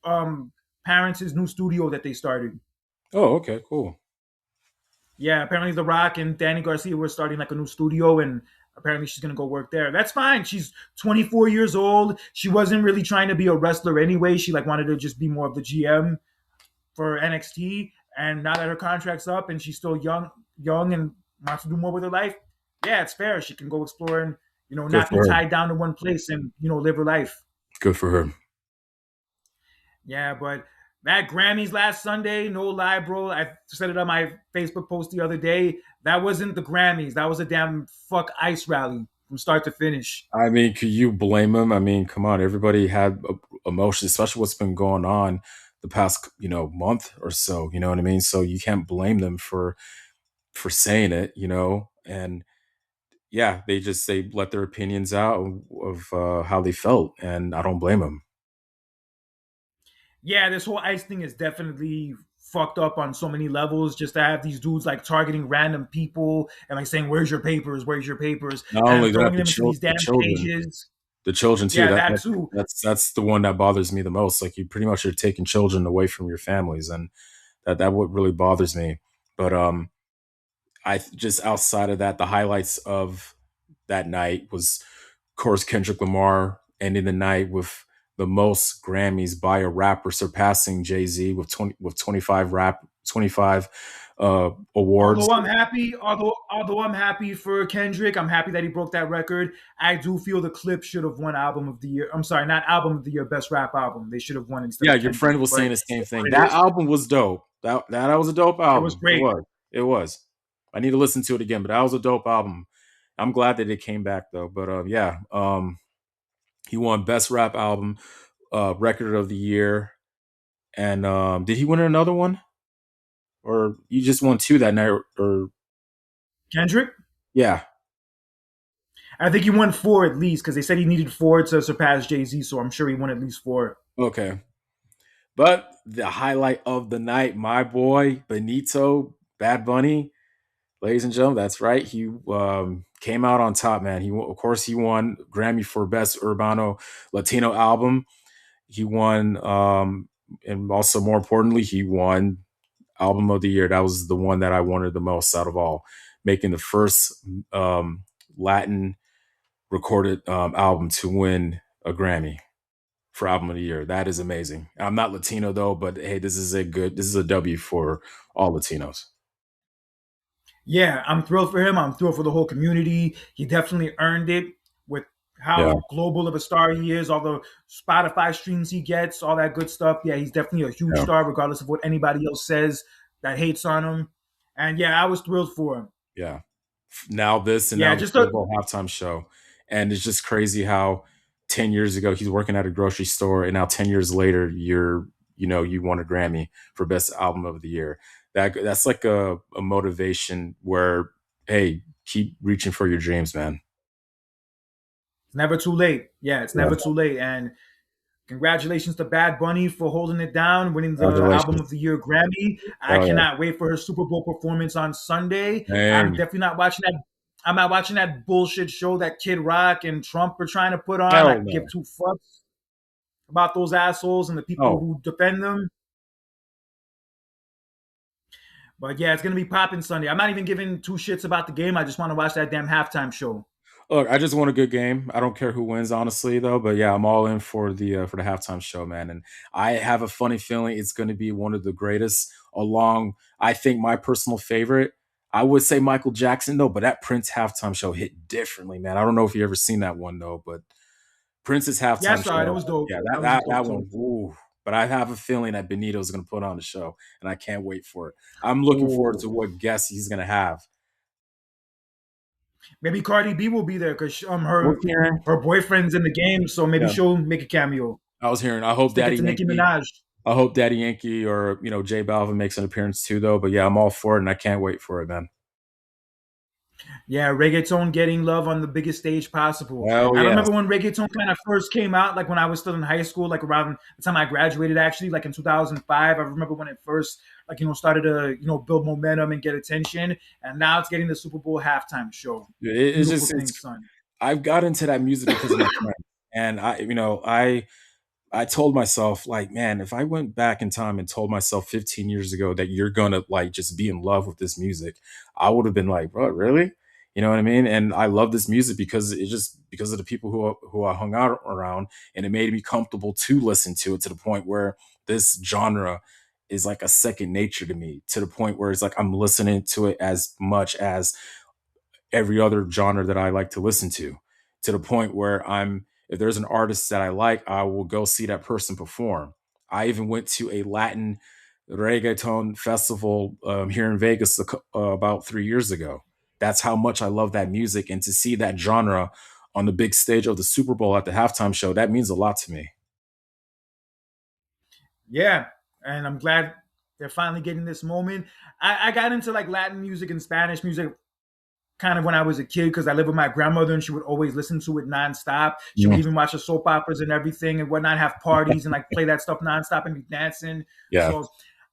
um parents' new studio that they started. Oh, okay, cool. Yeah, apparently The Rock and Danny Garcia were starting like a new studio, and apparently she's gonna go work there. That's fine. She's 24 years old. She wasn't really trying to be a wrestler anyway. She like wanted to just be more of the GM for NXT. And now that her contract's up and she's still young and wants to do more with her life, yeah, it's fair. She can go explore and Good not be for her. tied down to one place and live her life. Good for her. Yeah, but that Grammys last Sunday, no lie, bro. I said it on my Facebook post the other day. That wasn't the Grammys. That was a damn fuck ice rally from start to finish. I mean, could you blame him? I mean, come on, everybody had emotions, especially what's been going on the past, month or so. You know what I mean? So you can't blame them for saying it, and yeah, they let their opinions out of how they felt, and I don't blame them. Yeah, this whole ice thing is definitely fucked up on so many levels. Just to have these dudes like targeting random people and like saying, "Where's your papers? Where's your papers?" Not and only that, throwing them into these damn cages. the children too. Yeah, That, that that too. that's the one that bothers me the most. Like you pretty much are taking children away from your families, and that what really bothers me. But just outside of that, the highlights of that night was, of course, Kendrick Lamar ending the night with the most Grammys by a rapper, surpassing Jay Z with 25 awards. Although I'm happy for Kendrick, I'm happy that he broke that record. I do feel the Clip should have won album of the year. I'm sorry, not album of the year, best rap album. They should have won instead Yeah, of your Kendrick. friend was But saying the same thing. it That is. album was dope. That was a dope It was album. It great. was. It was. I need to listen to it again, but that was a dope album. I'm glad that it came back though. But yeah, he won best rap album, record of the year, and did he win another one, or you just won two that night? Or Kendrick. yeah, I think he won four at least because they said he needed four to surpass Jay Z. So I'm sure he won at least four. okay. But the highlight of the night, my boy Benito Bad Bunny, ladies and gentlemen, that's right. He came out on top, man. Of course, he won Grammy for Best Urbano Latino Album. He won, and also more importantly, he won Album of the Year. That was the one that I wanted the most out of all, making the first Latin recorded album to win a Grammy for Album of the Year. That is amazing. I'm not Latino though, but hey, this is a W for all Latinos. Yeah, I'm thrilled for him. I'm thrilled for the whole community. He definitely earned it with Yeah, how global of a star he is, all the Spotify streams he gets, all that good stuff. Yeah, he's definitely a huge yeah, star, regardless of what anybody else says that hates on him. And yeah, I was thrilled for him. yeah. Now this and Yeah, now the just Super a Bowl halftime show, and it's just crazy how 10 years ago he's working at a grocery store, and now 10 years later you won a Grammy for Best Album of the Year. That's like a motivation where, hey, keep reaching for your dreams, man. it's never too late. Yeah, it's Yeah, never too late. And congratulations to Bad Bunny for holding it down, winning the Album congratulations. of the Year Grammy. I Oh cannot wait for her Super Bowl performance on Sunday. yeah, I'm dang, definitely not watching that. I'm not watching that bullshit show that Kid Rock and Trump are trying to put on. I hell could no. give two fucks about those assholes and the people Oh, who defend them. But yeah, it's gonna be popping Sunday. I'm not even giving two shits about the game. I just want to watch that damn halftime show. look, I just want a good game. I don't care who wins, honestly, though. But yeah, I'm all in for the halftime show, man. And I have a funny feeling it's going to be one of the greatest. Along, I think my personal favorite, I would say Michael Jackson, though. But that Prince halftime show hit differently, man. I don't know if you ever seen that one though, but Prince's Yeah, I halftime saw it. It show, was dope. yeah, That that was that dope that too. one, ooh. But I have a feeling that Benito's going to put on the show, and I can't wait for it. I'm looking forward Oh, to what guests he's going to have. maybe Cardi B will be there because I was hearing, her boyfriend's in the game, so maybe yeah, she'll make a cameo. I was hearing. I hope Stick it Daddy to Nicki Yankee. Minaj. I hope Daddy Yankee or J Balvin makes an appearance too, though. But yeah, I'm all for it, and I can't wait for it, man. Yeah, reggaeton getting love on the biggest stage possible. Oh I yes, remember when reggaeton kind of first came out, like when I was still in high school, like around the time I graduated, actually, like in 2005. I remember when it first, like, started to, build momentum and get attention. And now it's getting the Super Bowl halftime show. it's Beautiful just thing, it's. son. I've got into that music because of my friend, and I told myself, like, man, if I went back in time and told myself 15 years ago that you're gonna like just be in love with this music, I would have been like, bro, really? You know what I mean? And I love this music because it just because of the people who I hung out around, and it made me comfortable to listen to it to the point where this genre is like a second nature to me, to the point where it's like I'm listening to it as much as every other genre that I like to the point where if there's an artist that I like, I will go see that person perform. I even went to a Latin reggaeton festival here in Vegas about 3 years ago. That's how much I love that music. And to see that genre on the big stage of the Super Bowl at the halftime show, that means a lot to me. Yeah. And I'm glad they're finally getting this moment. I got into like Latin music and Spanish music kind of when I was a kid because I lived with my grandmother and she would always listen to it nonstop. She would Mm. even watch the soap operas and everything and whatnot, have parties and like play that stuff nonstop and be dancing. Yeah. So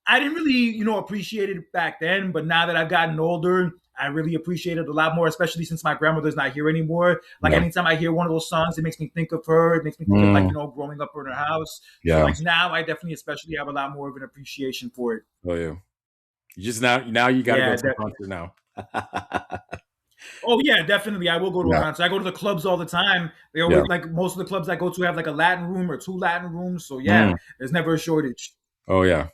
I didn't really, appreciate it back then, but now that I've gotten older, I really appreciate it a lot more, especially since my grandmother's not here anymore. Like Yeah. anytime I hear one of those songs, it makes me think of her. It makes me think of like, Mm. growing up in her house. So Yeah. like now I definitely especially have a lot more of an appreciation for it. Oh yeah. You just now you got to go Yeah, to a concert now. oh yeah, definitely. I will go to a Yeah. concert. I go to the clubs all the time. They Yeah. always like most of the clubs I go to have like a Latin room or two Latin rooms. So yeah, Mm. there's never a shortage. Oh yeah.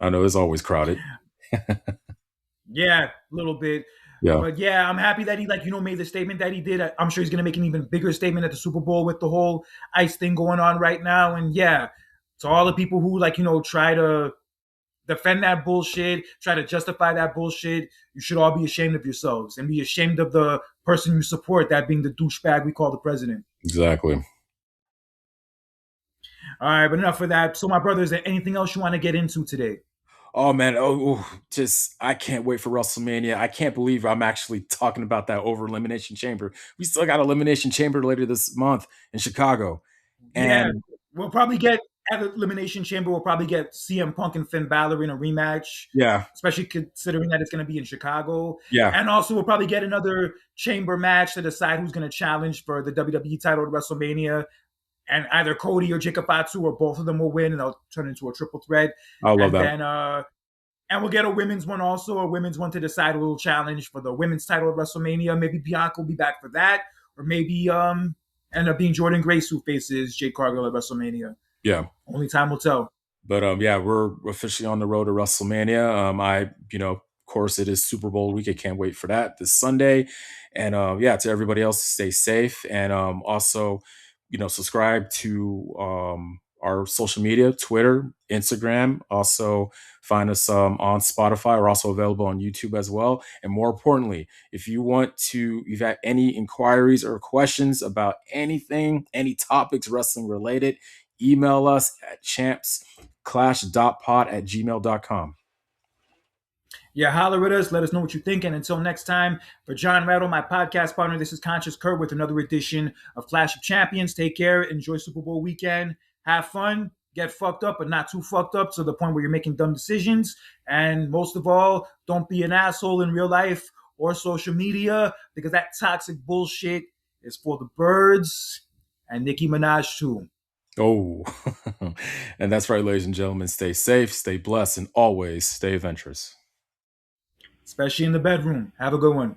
I know it's always crowded. Yeah, a little bit. Yeah. But yeah, I'm happy that he like, made the statement that he did. I'm sure he's gonna make an even bigger statement at the Super Bowl with the whole ICE thing going on right now. And yeah, to all the people who like, try to defend that bullshit, try to justify that bullshit, you should all be ashamed of yourselves and be ashamed of the person you support, that being the douchebag we call the president. Exactly. All right, but enough of that. So, my brother, is there anything else you want to get into today? Oh man, just I can't wait for WrestleMania. I can't believe I'm actually talking about that over Elimination Chamber. We still got Elimination Chamber later this month in Chicago. Yeah, And we'll probably get at Elimination Chamber. We'll probably get CM Punk and Finn Balor in a rematch, yeah, especially considering that it's going to be in Chicago. yeah. And also, we'll probably get another chamber match to decide who's going to challenge for the WWE title at WrestleMania. And either Cody or Jacob Fatu or both of them will win, and they'll turn into a triple threat. I love And that. then and we'll get a women's one also, a women's one to decide who will challenge for the women's title at WrestleMania. Maybe Bianca will be back for that, or maybe end up being Jordan Grace who faces Jade Cargill at WrestleMania. Yeah. Only time will tell. But yeah, we're officially on the road to WrestleMania. Of course, it is Super Bowl week. I can't wait for that this Sunday. And yeah, to everybody else, stay safe and also, subscribe to our social media, Twitter, Instagram. Also, find us on Spotify. We're also available on YouTube as well. And more importantly, if you've had any inquiries or questions about anything, any topics wrestling related, email us at champsclash.pod@gmail.com. Yeah, holler at us. Let us know what you think. And until next time, for John Rattle, my podcast partner, this is Conscious Kurt with another edition of Clash of Champions. Take care. Enjoy Super Bowl weekend. Have fun. Get fucked up, but not too fucked up to the point where you're making dumb decisions. And most of all, don't be an asshole in real life or social media because that toxic bullshit is for the birds and Nicki Minaj too, Oh, and that's right, ladies and gentlemen. Stay safe, stay blessed, and always stay adventurous. especially in the bedroom. Have a good one.